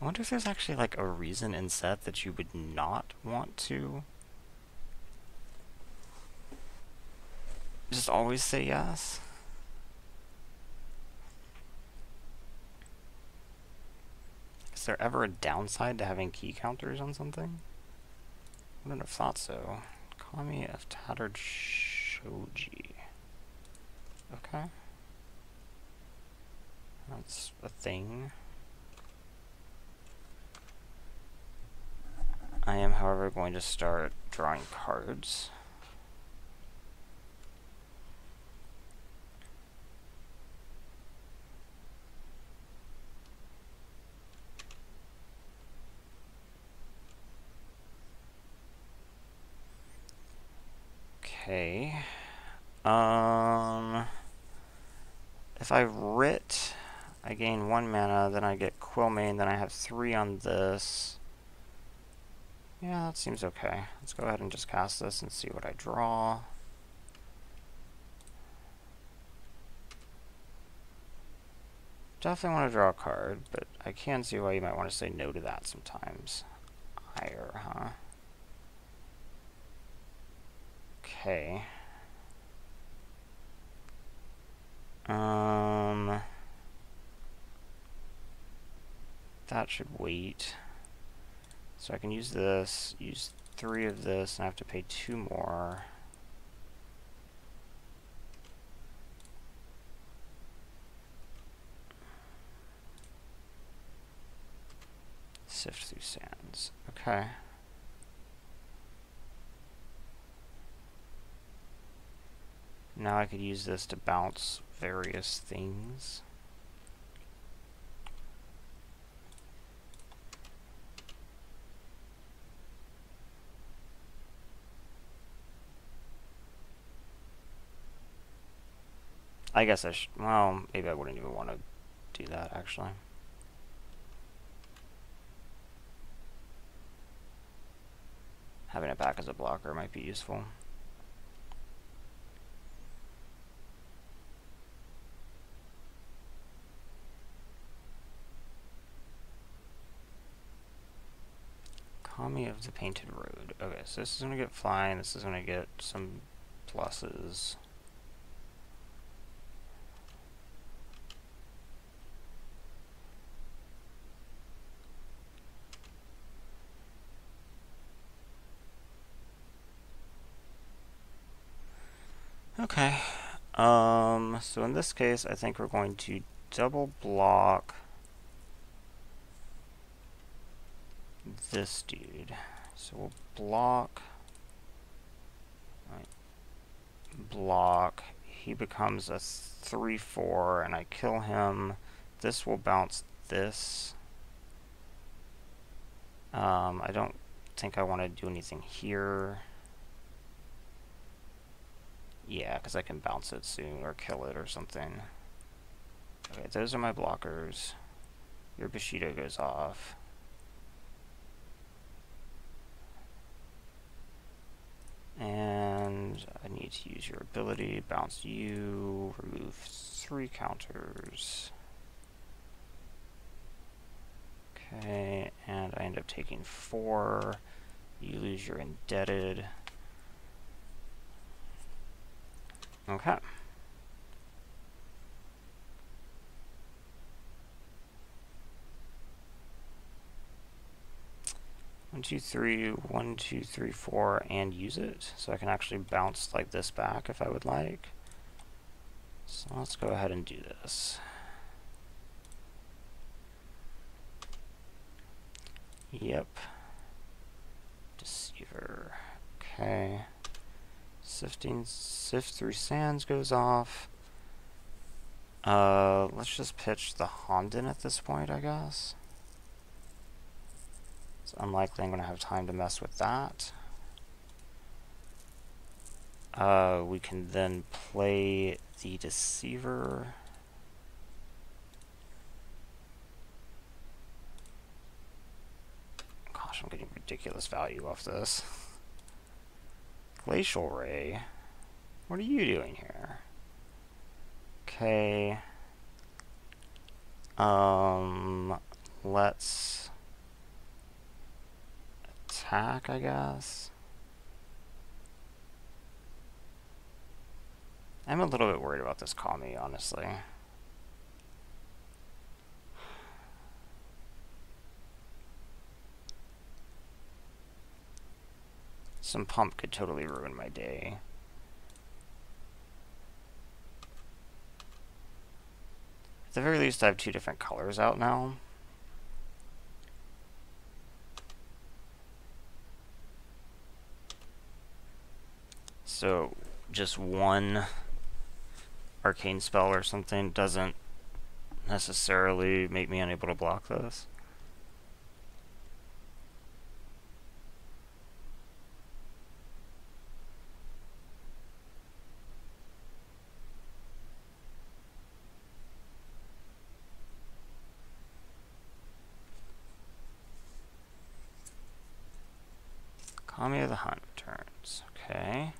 I wonder if there's actually like a reason in set that you would not want to just always say yes. Is there ever a downside to having key counters on something? Wouldn't have thought so. Kami of Tattered Shoji. Okay. That's a thing. I am, however, going to start drawing cards. Okay. If I writ, I gain 1 mana, then I get Quillmane, then I have 3 on this. Yeah, that seems okay. Let's go ahead and just cast this and see what I draw. Definitely want to draw a card, but I can see why you might want to say no to that sometimes. Higher, huh? Okay. That should wait. So I can use this, use 3 of this, and I have to pay 2 more. Sift through sands. Okay. Now I could use this to bounce various things. I guess I should, well, maybe I wouldn't even want to do that, actually. Having it back as a blocker might be useful. Kami of the Painted Road. Okay, so this is going to get flying, this is going to get some pluses. Okay, so in this case, I think we're going to double block this dude. So we'll block, block, he becomes a 3/4, and I kill him. This will bounce this. I don't think I want to do anything here. Yeah, because I can bounce it soon or kill it or something. Okay, those are my blockers. Your Bushido goes off. And I need to use your ability. Bounce you. Remove 3 counters. Okay, and I end up taking 4. You lose your indebted. Okay. One, two, three, 1, 2, 3, 4, and use it. So I can actually bounce like this back if I would like. So let's go ahead and do this. Yep. Deceiver. Okay. Sift through sands goes off. Let's just pitch the Honden at this point, I guess. It's unlikely I'm going to have time to mess with that. We can then play the Deceiver. Gosh, I'm getting ridiculous value off this. Glacial Ray. What are you doing here? Okay. Let's attack, I guess. I'm a little bit worried about this Kami, honestly. Some pump could totally ruin my day. At the very least, I have 2 different colors out now. So, just one arcane spell or something doesn't necessarily make me unable to block this. Kami of the Hunt returns. Okay.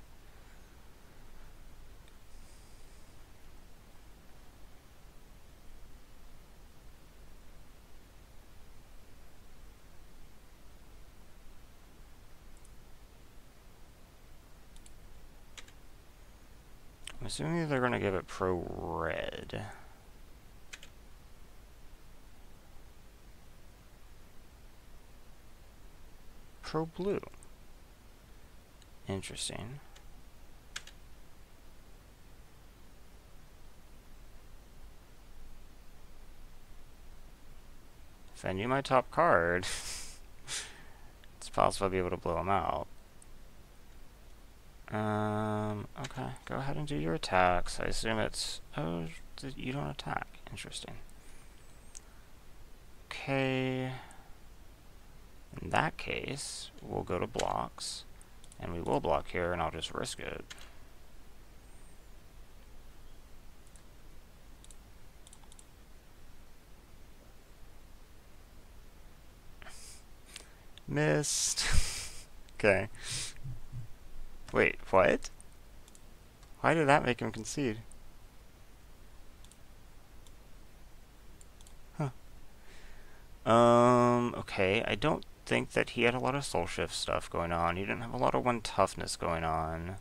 I'm assuming they're going to give it pro red. Pro blue. Interesting. If I knew my top card, it's possible I'd be able to blow him out. Okay, go ahead and do your attacks. I assume it's... Oh, you don't attack. Interesting. Okay. In that case, we'll go to blocks, and we will block here, and I'll just risk it. Missed. Okay. Wait, what? Why did that make him concede? Huh. Okay, I don't think that he had a lot of soul shift stuff going on. He didn't have a lot of 1 toughness going on.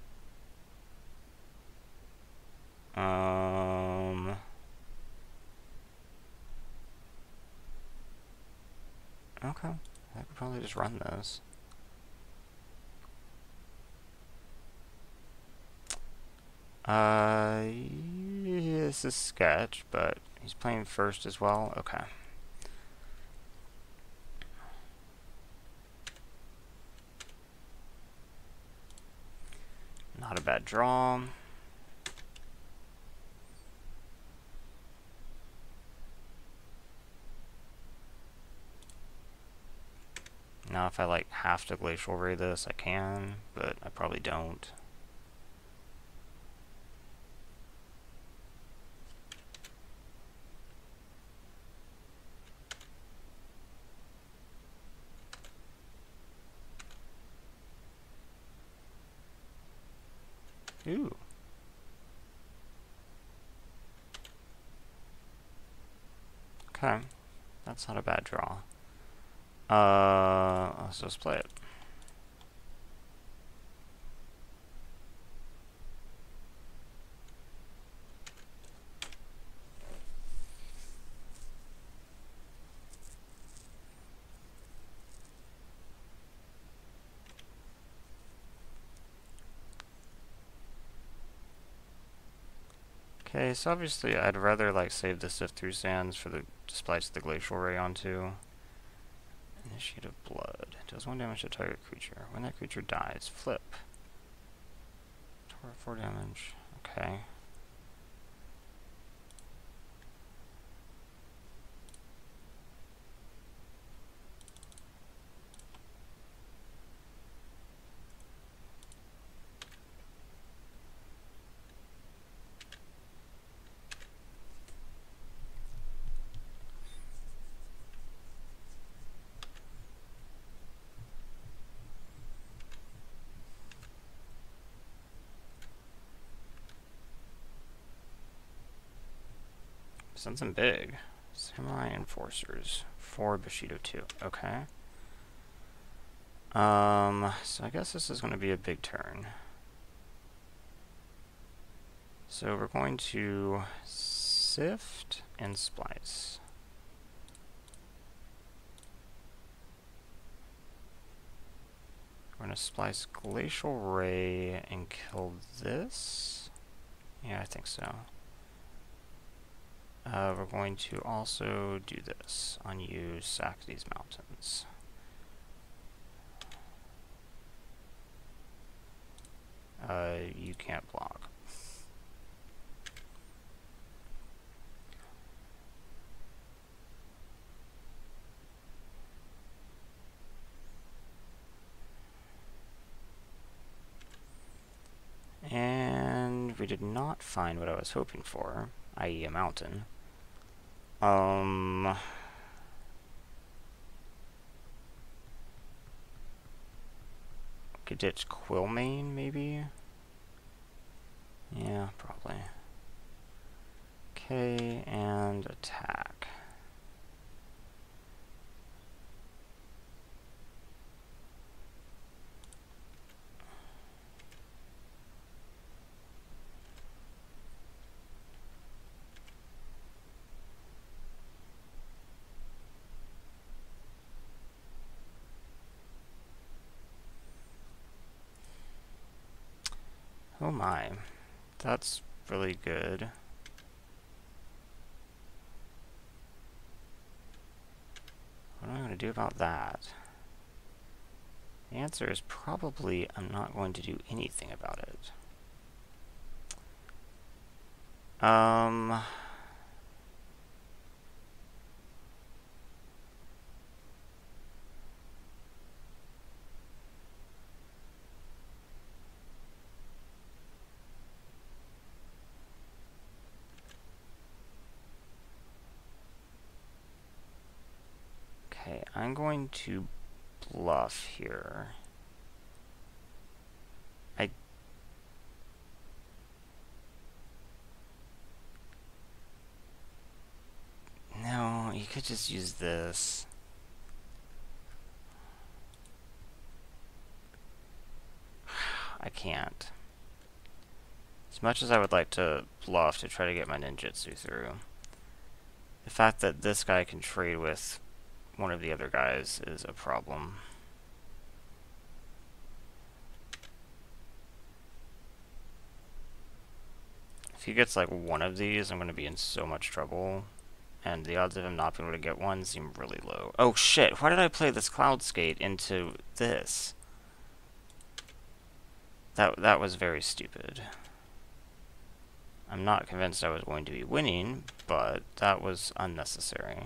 Okay. I could probably just run this. This is sketch, but he's playing first as well. Okay. Not a bad draw. Now if I like have to glacial ray this, I can, but I probably don't. Ooh. Okay. That's not a bad draw. Let's just play it. Okay, so obviously I'd rather like save the Sift Through Sands for the splice the Glacial Ray onto. Initiate of Blood. Deals 1 damage to target creature. When that creature dies, flip. 4 damage. Okay. Something big. Samurai Enforcers. 4 Bushido 2. Okay. So I guess this is going to be a big turn. So we're going to sift and splice. We're going to splice Glacial Ray and kill this. Yeah, I think so. We're going to also do this on you, sack these mountains. You can't block. And we did not find what I was hoping for, i.e. a mountain. Could ditch Quillmane, maybe? Yeah, probably. Okay, and attack. Oh my, that's really good. What am I going to do about that? The answer is probably I'm not going to do anything about it. Okay, I'm going to bluff here. No, you could just use this. I can't. As much as I would like to bluff to try to get my ninjutsu through, the fact that this guy can trade with one of the other guys is a problem. If he gets like one of these, I'm going to be in so much trouble. And the odds of him not being able to get one seem really low. Oh shit, why did I play this cloud skate into this? That was very stupid. I'm not convinced I was going to be winning, but that was unnecessary.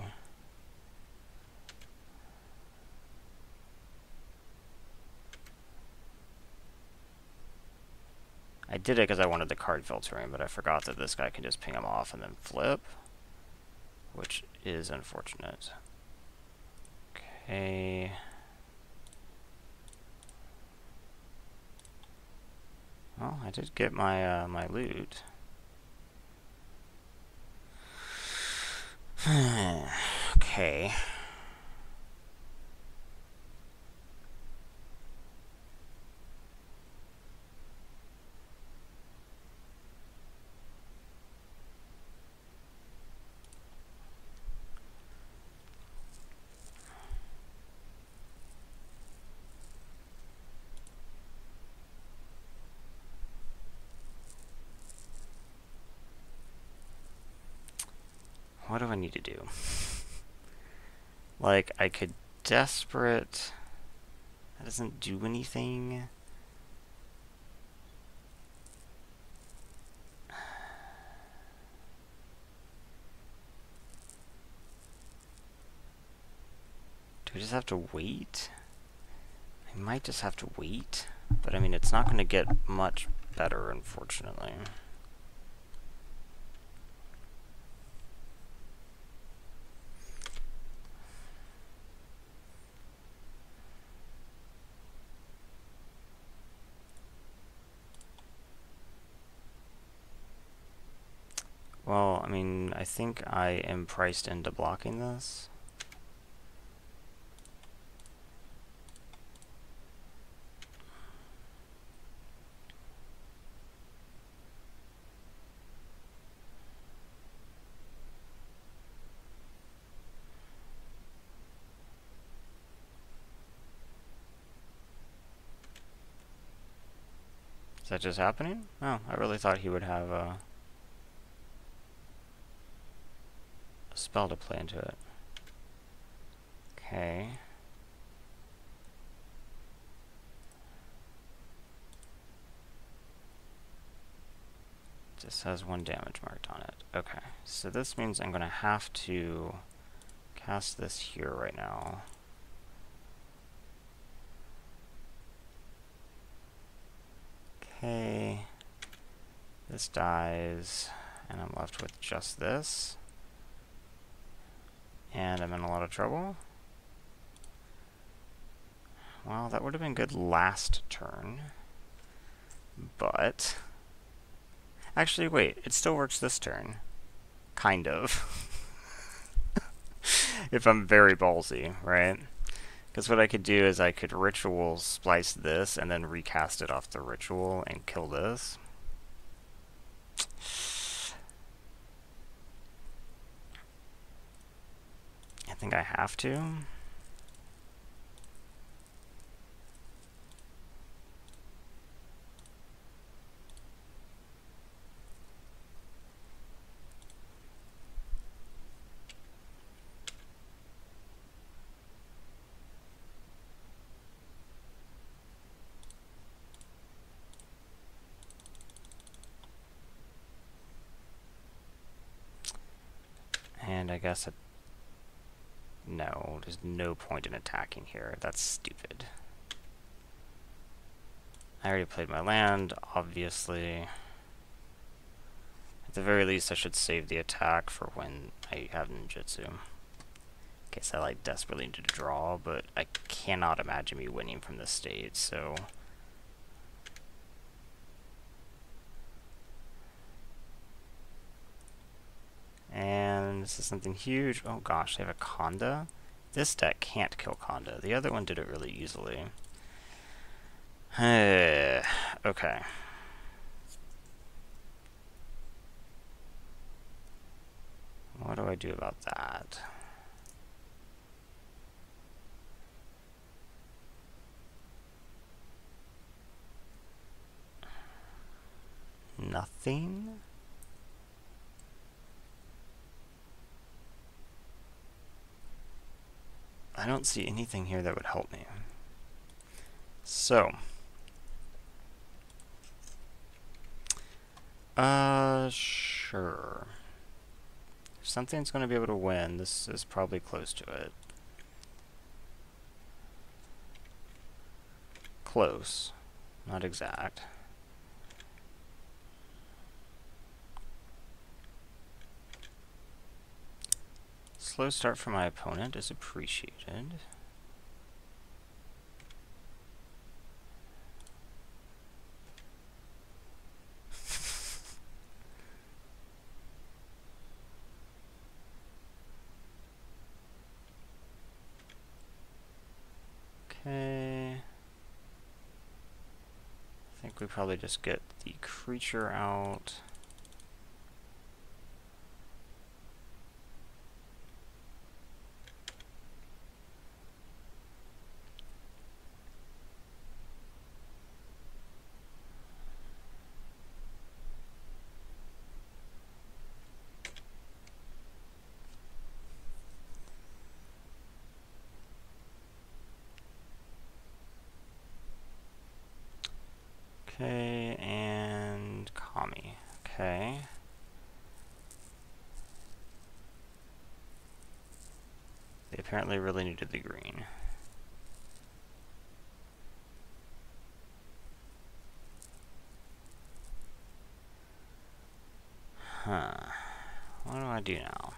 I did it because I wanted the card filtering, but I forgot that this guy can just ping him off and then flip, which is unfortunate. Okay. Well, I did get my my loot. Okay. What do I need to do? Like, I could desperate. That doesn't do anything. Do I just have to wait? I might just have to wait. But I mean, it's not going to get much better, unfortunately. Well, I mean, I think I am priced into blocking this. Is that just happening? Oh, I really thought he would have a spell to play into it. Okay. Just has 1 damage marked on it. Okay, so this means I'm going to have to cast this here right now. Okay. This dies, and I'm left with just this. And I'm in a lot of trouble. Well, that would have been good last turn. But actually, wait, it still works this turn. Kind of. If I'm very ballsy, right? Because what I could do is I could ritual splice this and then recast it off the ritual and kill this. I think I have to. guess no, there's no point in attacking here. That's stupid. I already played my land, obviously. At the very least, I should save the attack for when I have ninjutsu. In case I like desperately need to draw, but I cannot imagine me winning from this state, so... And this is something huge. Oh gosh, they have a Conda? This deck can't kill Conda. The other one did it really easily. Okay. What do I do about that? Nothing? I don't see anything here that would help me. So. Sure. If something's going to be able to win, this is probably close to it. Close. Not exact. Slow start for my opponent is appreciated. Okay. I think we probably just get the creature out. Okay, and Kami. Okay. They apparently really needed the green. Huh. What do I do now?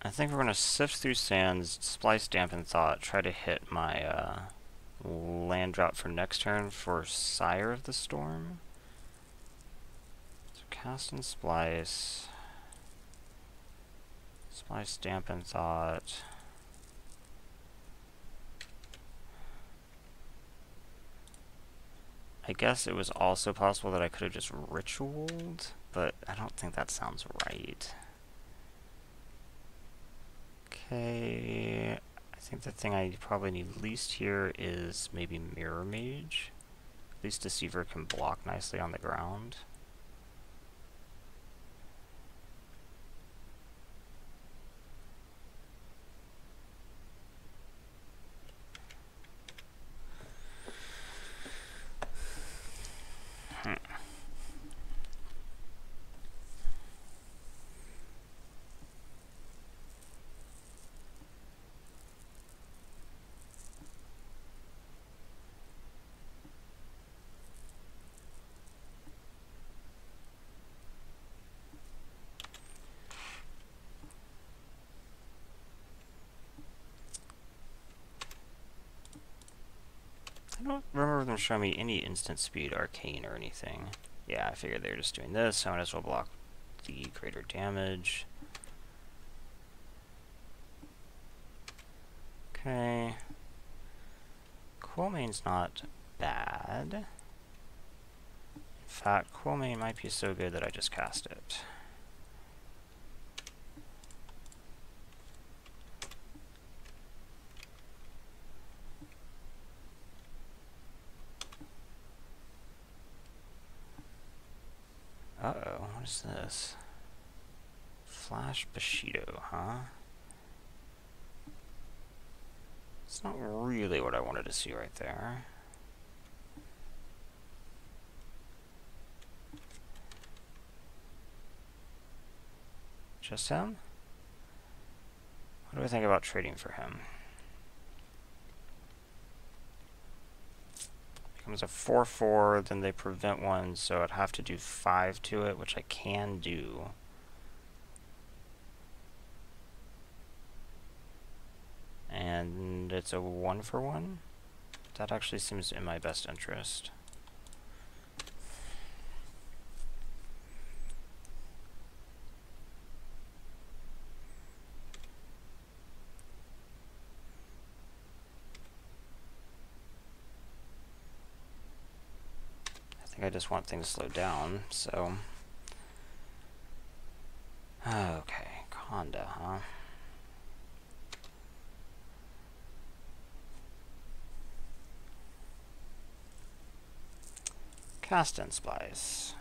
I think we're going to sift through sands, splice dampen thought, try to hit my land drop for next turn for Sire of the Storm. So cast and splice. Splice dampen thought. I guess it was also possible that I could have just ritualed, but I don't think that sounds right. Okay, I think the thing I probably need least here is maybe Mirror Mage. At least Deceiver can block nicely on the ground. I don't remember them showing me any instant speed, arcane, or anything. Yeah, I figured they were just doing this, so I might as well block the greater damage. Okay. Quillmane's not bad. In fact, Quillmane might be so good that I just cast it. Uh-oh, what is this? Flash Bushido, huh? It's not really what I wanted to see right there. Just him? What do I think about trading for him? Becomes a 4/4, then they prevent one, so I'd have to do 5 to it, which I can do. And it's a 1/1. That actually seems in my best interest. I just want things slowed down, so... Okay, Conda, huh? Cast and Splice.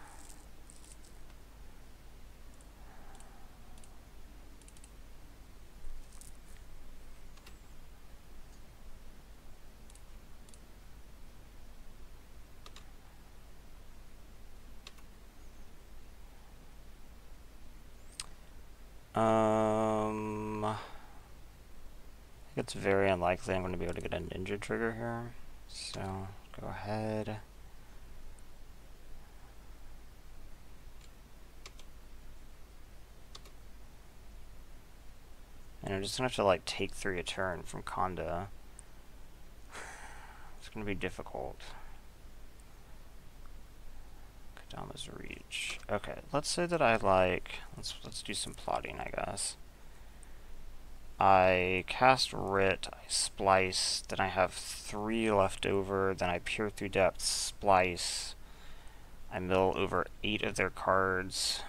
I think it's very unlikely I'm going to be able to get a ninja trigger here. So, go ahead. And I'm just going to have to, like, take 3 a turn from Conda. It's going to be difficult. Kadama's Reach. Okay, let's say that I like... Let's do some plotting, I guess. I cast Writ, I Splice, then I have 3 left over, then I Peer Through Depth, Splice. I mill over 8 of their cards.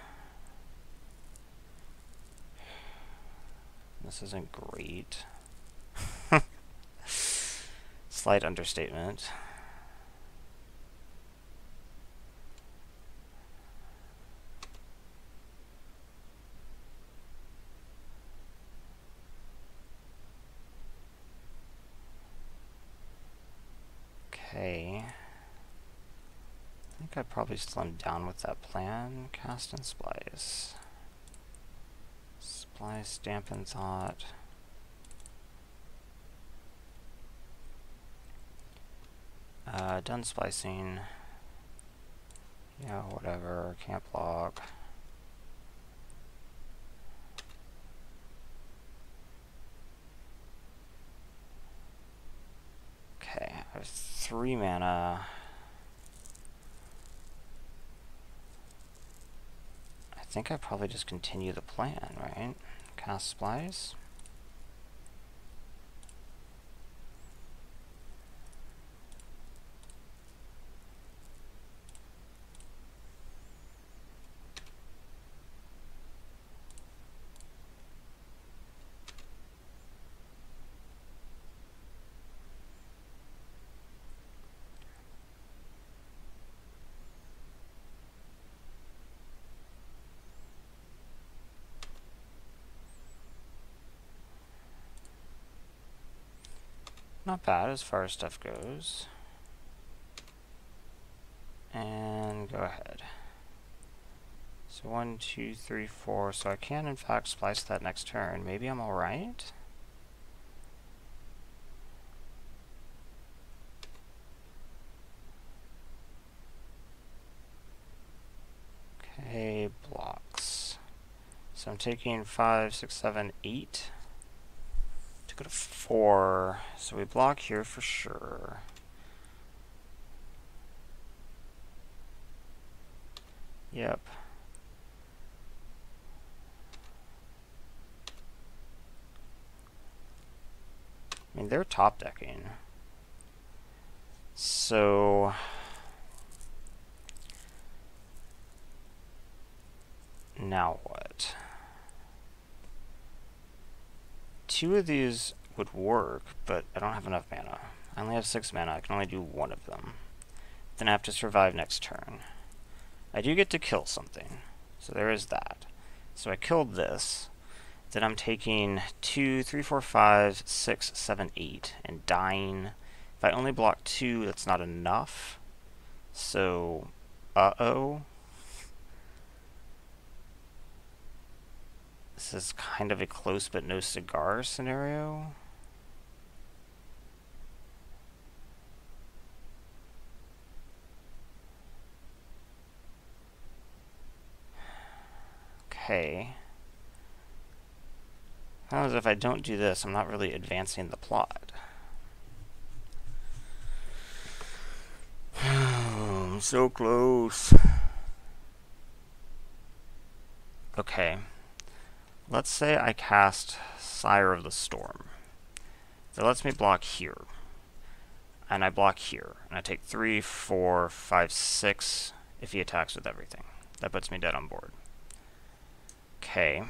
This isn't great. Slight understatement. Okay. I think I'd probably slim down with that plan. Cast and Splice. Splice, Dampen Thought. Done splicing. Yeah, whatever. Can't block. Okay, I have 3 mana. I think I probably just continue the plan, right? Cast Splice. Not bad as far as stuff goes. And go ahead. So 1, 2, 3, 4. So I can in fact splice that next turn. Maybe I'm alright? Okay, blocks. So I'm taking 5, 6, 7, 8. To go to 4. So we block here for sure. Yep. I mean, they're top decking. So... now what? 2 of these would work, but I don't have enough mana. I only have 6 mana. I can only do 1 of them. Then I have to survive next turn. I do get to kill something, so there is that. So I killed this. Then I'm taking 2, 3, 4, 5, 6, 7, 8, and dying. If I only block 2, that's not enough. So, uh-oh. This is kind of a close but no cigar scenario. Okay. As if I don't do this, I'm not really advancing the plot. I'm so close. Okay. Let's say I cast Sire of the Storm. That lets me block here. And I block here. And I take 3, 4, 5, 6 if he attacks with everything. That puts me dead on board. Okay.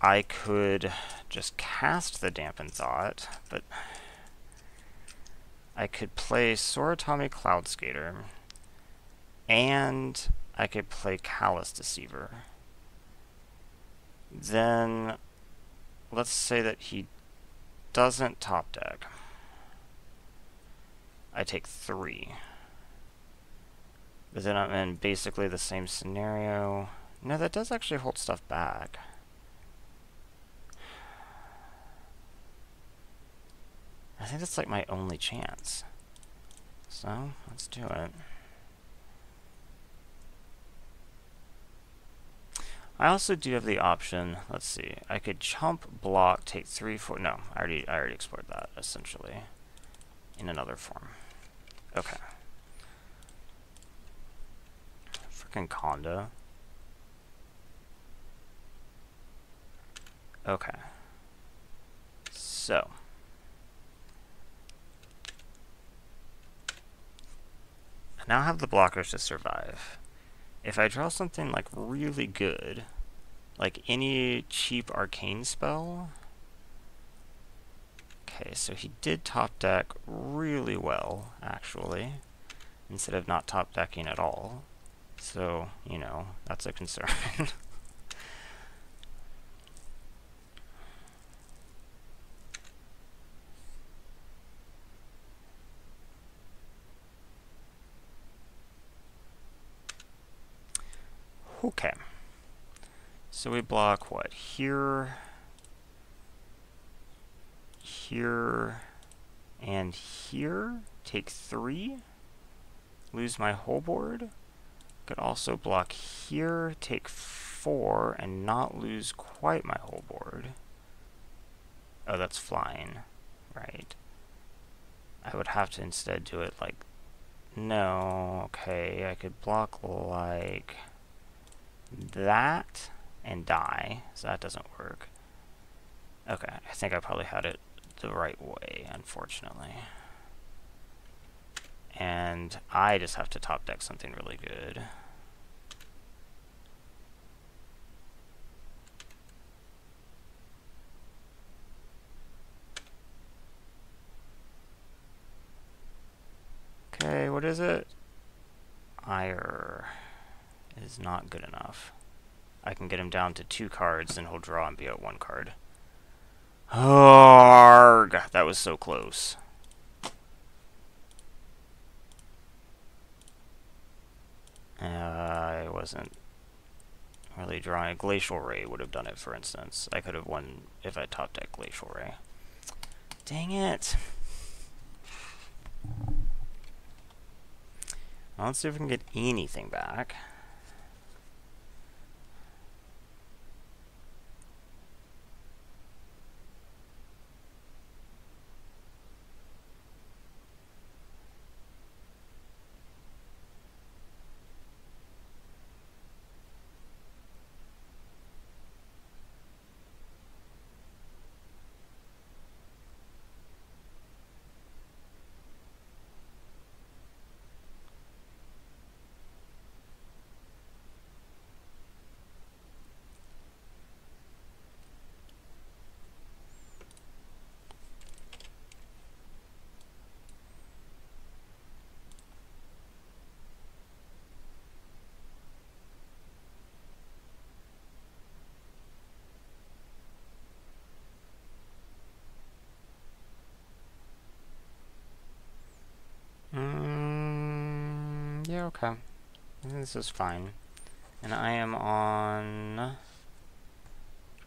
I could just cast the Dampened Thought, but I could play Soratami Cloud Skater, and I could play Callous Deceiver. Then, let's say that he doesn't top deck. I take 3. But then I'm in basically the same scenario. No, that does actually hold stuff back. I think that's like my only chance. So, let's do it. I also do have the option, let's see, I could chump, block, take 3, 4, no, I already explored that, essentially, in another form. Okay. Frickin' Conda. Okay. So. I now have the blockers to survive. If I draw something like really good, like any cheap arcane spell. Okay, so he did top deck really well, actually, instead of not top decking at all. So, you know, that's a concern. Okay. So we block what? Here, here, and here. Take 3. Lose my whole board. Could also block here, take 4, and not lose quite my whole board. Oh, that's flying. Right. I would have to instead do it like... No, okay, I could block like... that, and die, so that doesn't work. Okay, I think I probably had it the right way, unfortunately. And I just have to top deck something really good. Okay, what is it? Ire is not good enough. I can get him down to 2 cards, and he'll draw and be out 1 card. Arg! That was so close. I wasn't really drawing. A Glacial Ray would have done it, for instance. I could have won if I top deck Glacial Ray. Dang it! Well, let's see if we can get anything back. Yeah, okay. I think this is fine. And I am on...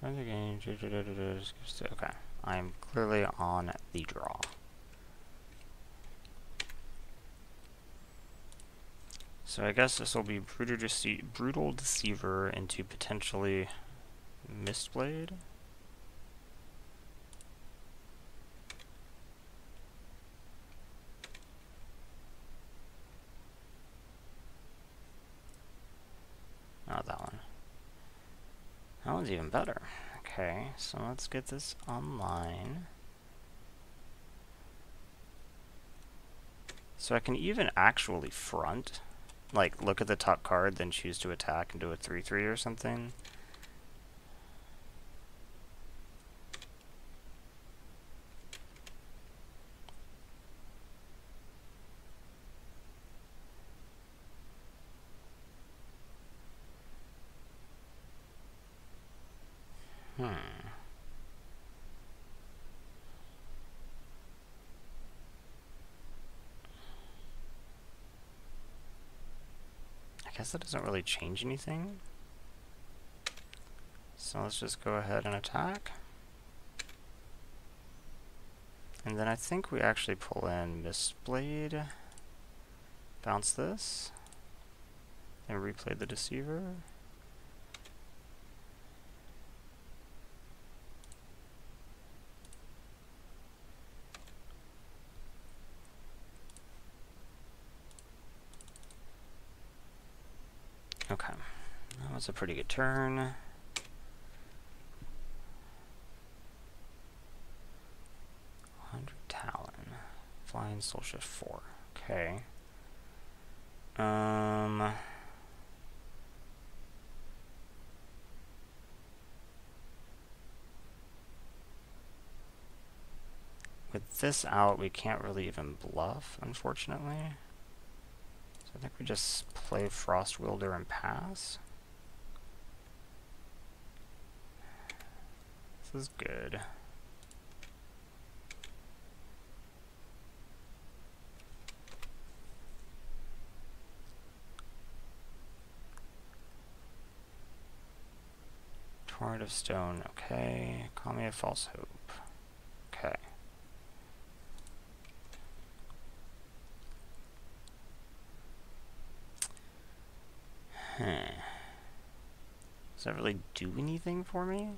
Okay. I am clearly on the draw. So I guess this will be Brutal Deceiver into potentially Mistblade. Not that one. That one's even better. Okay, so let's get this online. So I can even actually front. Like, look at the top card, then choose to attack and do a 3/3 or something. I guess that doesn't really change anything. So let's just go ahead and attack. And then I think we actually pull in Mistblade, bounce this, and replay the Deceiver. Okay, that was a pretty good turn. 100 Talon, Flying Soul Shift 4. Okay. With this out, we can't really even bluff, unfortunately. So I think we just play Frost Wielder and pass. This is good. Torrent of Stone, okay. Call me a False Hope. Okay. Does that really do anything for me?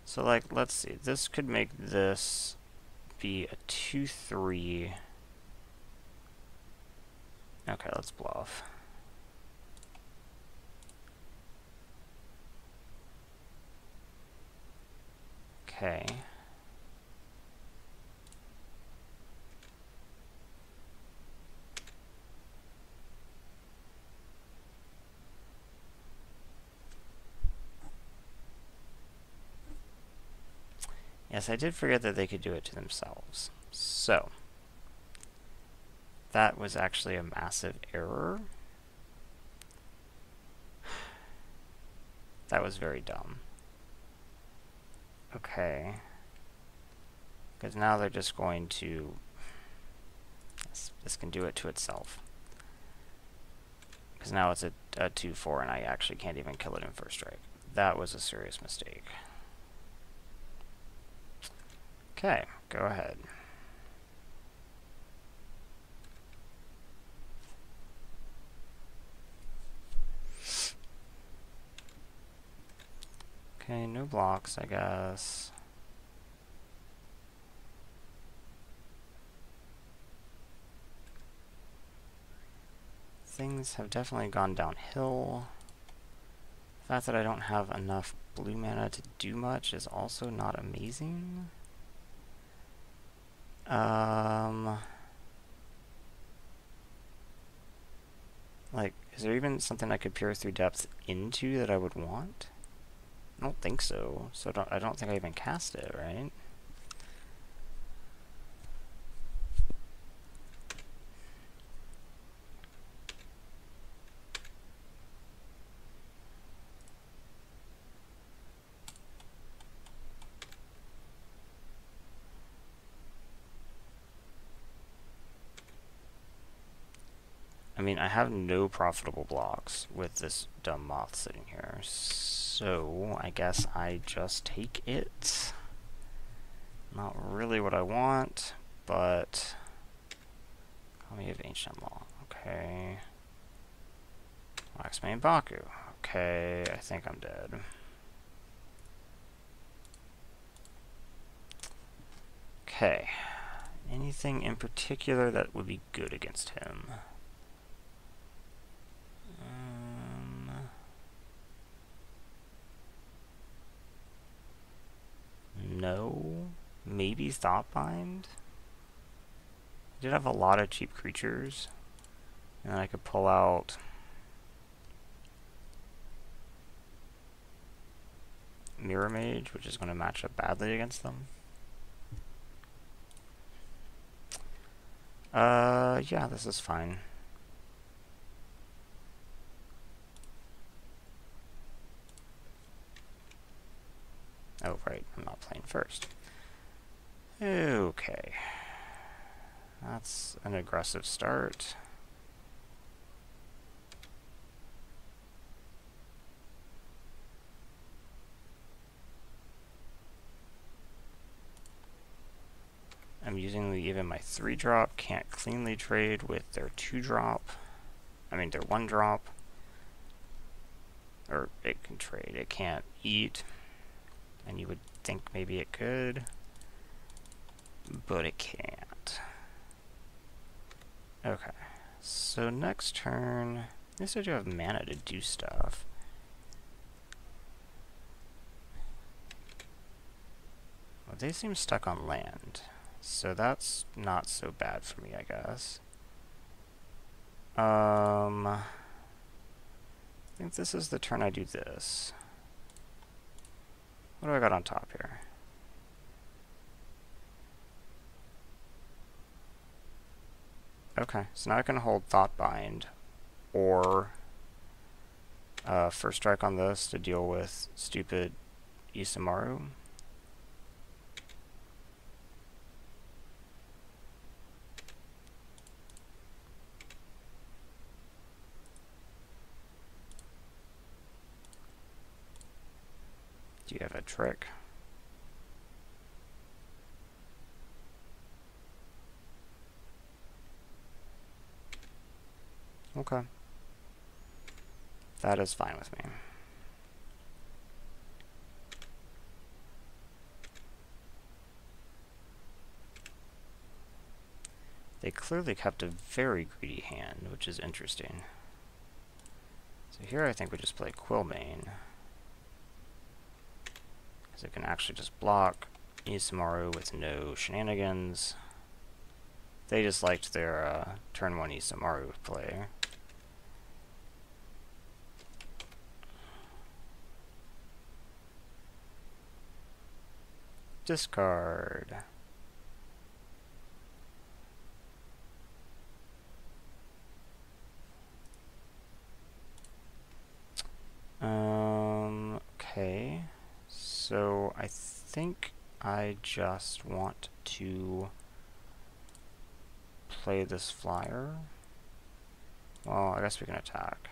So, like, let's see. This could make this be a 2/3. Okay, let's bluff. Okay. Yes, I did forget that they could do it to themselves. So, that was actually a massive error. That was very dumb. Okay. Because now they're just going to... This can do it to itself. Because now it's a 2/4 and I actually can't even kill it in first strike. That was a serious mistake. Okay, go ahead. Okay, no blocks, I guess. Things have definitely gone downhill. The fact that I don't have enough blue mana to do much is also not amazing. Like, is there even something I could peer through depth into that I would want? I don't think so. So I don't think I even cast it, right? I mean, I have no profitable blocks with this dumb moth sitting here, so I guess I just take it. Not really what I want, but we have ancient law. Okay. Wax main Baku. Okay, I think I'm dead. Okay. Anything in particular that would be good against him? No. Maybe Thoughtbind? I did have a lot of cheap creatures. And I could pull out Mirror Mage, which is going to match up badly against them. Yeah, this is fine. Oh, right, I'm not playing first. Okay. That's an aggressive start. I'm using even my 3-drop, can't cleanly trade with their 2-drop. I mean, their 1-drop. Or it can trade, it can't eat. And you would think maybe it could, but it can't. Okay, so next turn, at least I do have mana to do stuff. Well, they seem stuck on land, so that's not so bad for me, I guess. I think this is the turn I do this. What do I got on top here? Okay, so now I can hold Thoughtbind, or First Strike on this to deal with stupid Isamaru. Do you have a trick? Okay. That is fine with me. They clearly kept a very greedy hand, which is interesting. So here I think we just play Quillmane, because it can actually just block Isamaru with no shenanigans. They just liked their turn 1 Isamaru play. Discard. Okay. So I think I just want to play this flyer. Well, I guess we can attack.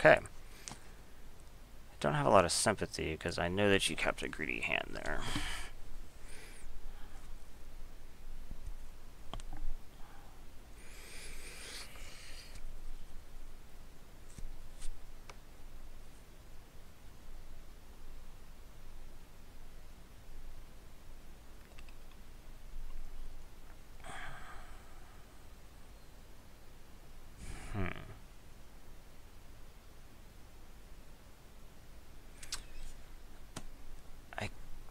Okay. I don't have a lot of sympathy because I know that she kept a greedy hand there.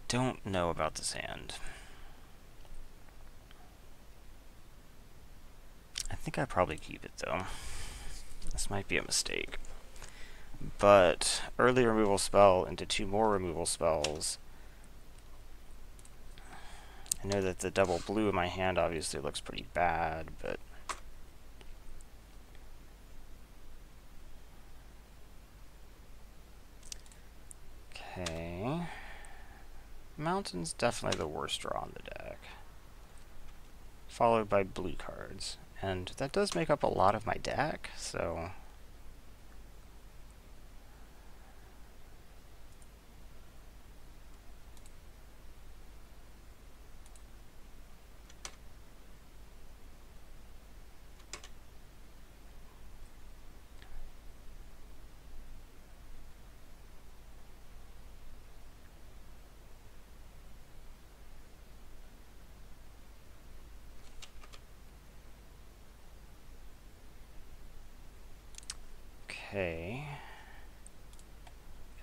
Don't know about this hand. I think I probably keep it though. This might be a mistake. but early removal spell into 2 more removal spells. I know that the double blue in my hand obviously looks pretty bad, but okay. Mountain's definitely the worst draw on the deck, followed by blue cards, and that does make up a lot of my deck, so okay.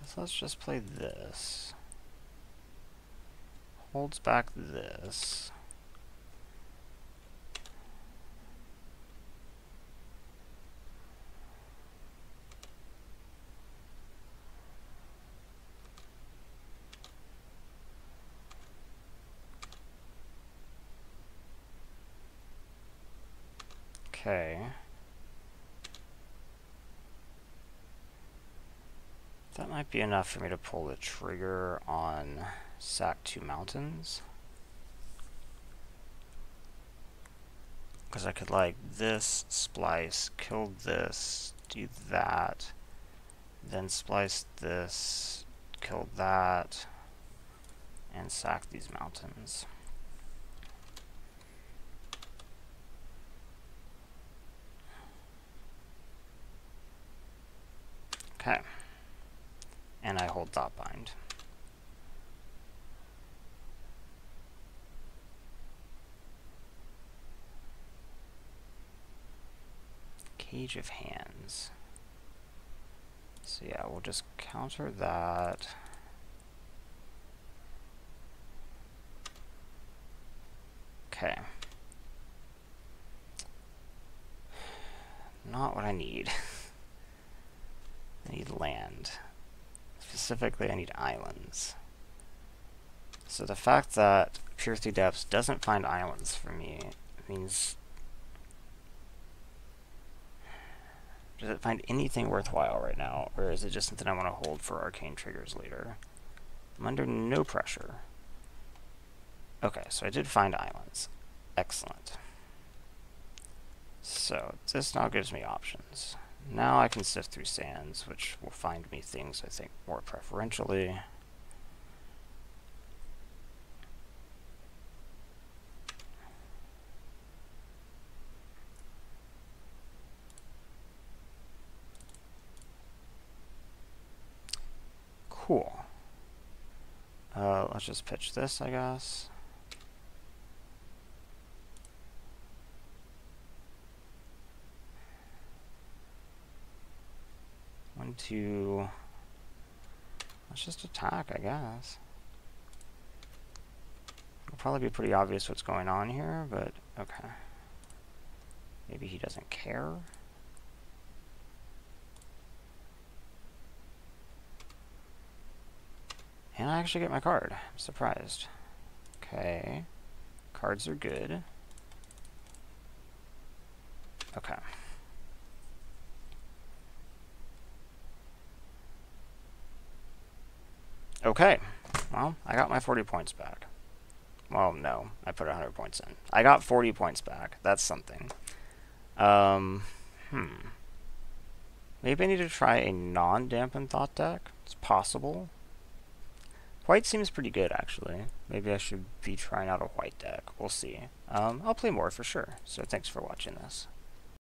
Guess let's just play this. Holds back this. Okay. That might be enough for me to pull the trigger on sack 2 mountains. Because I could like this, splice, kill this, do that, then splice this, kill that, and sack these mountains. Okay. And I hold Thought Bind. Cage of Hands. So yeah, we'll just counter that. Okay. Not what I need. I need land. Specifically, I need islands. So the fact that Pure Through Depths doesn't find islands for me means... Does it find anything worthwhile right now, or is it just something I want to hold for arcane triggers later? I'm under no pressure. Okay, so I did find islands. Excellent. So this now gives me options. Now I can sift through sands, which will find me things I think more preferentially. Cool. Let's just pitch this, I guess. One, two. Let's just attack, I guess. It'll probably be pretty obvious what's going on here, but okay. Maybe he doesn't care. And I actually get my card. I'm surprised. Okay. Cards are good. Okay. Okay. Well, I got my 40 points back. Well, no. I put 100 points in. I got 40 points back. That's something. Maybe I need to try a non-dampened thought deck. It's possible. White seems pretty good, actually. Maybe I should be trying out a white deck. We'll see. I'll play more for sure. So thanks for watching this.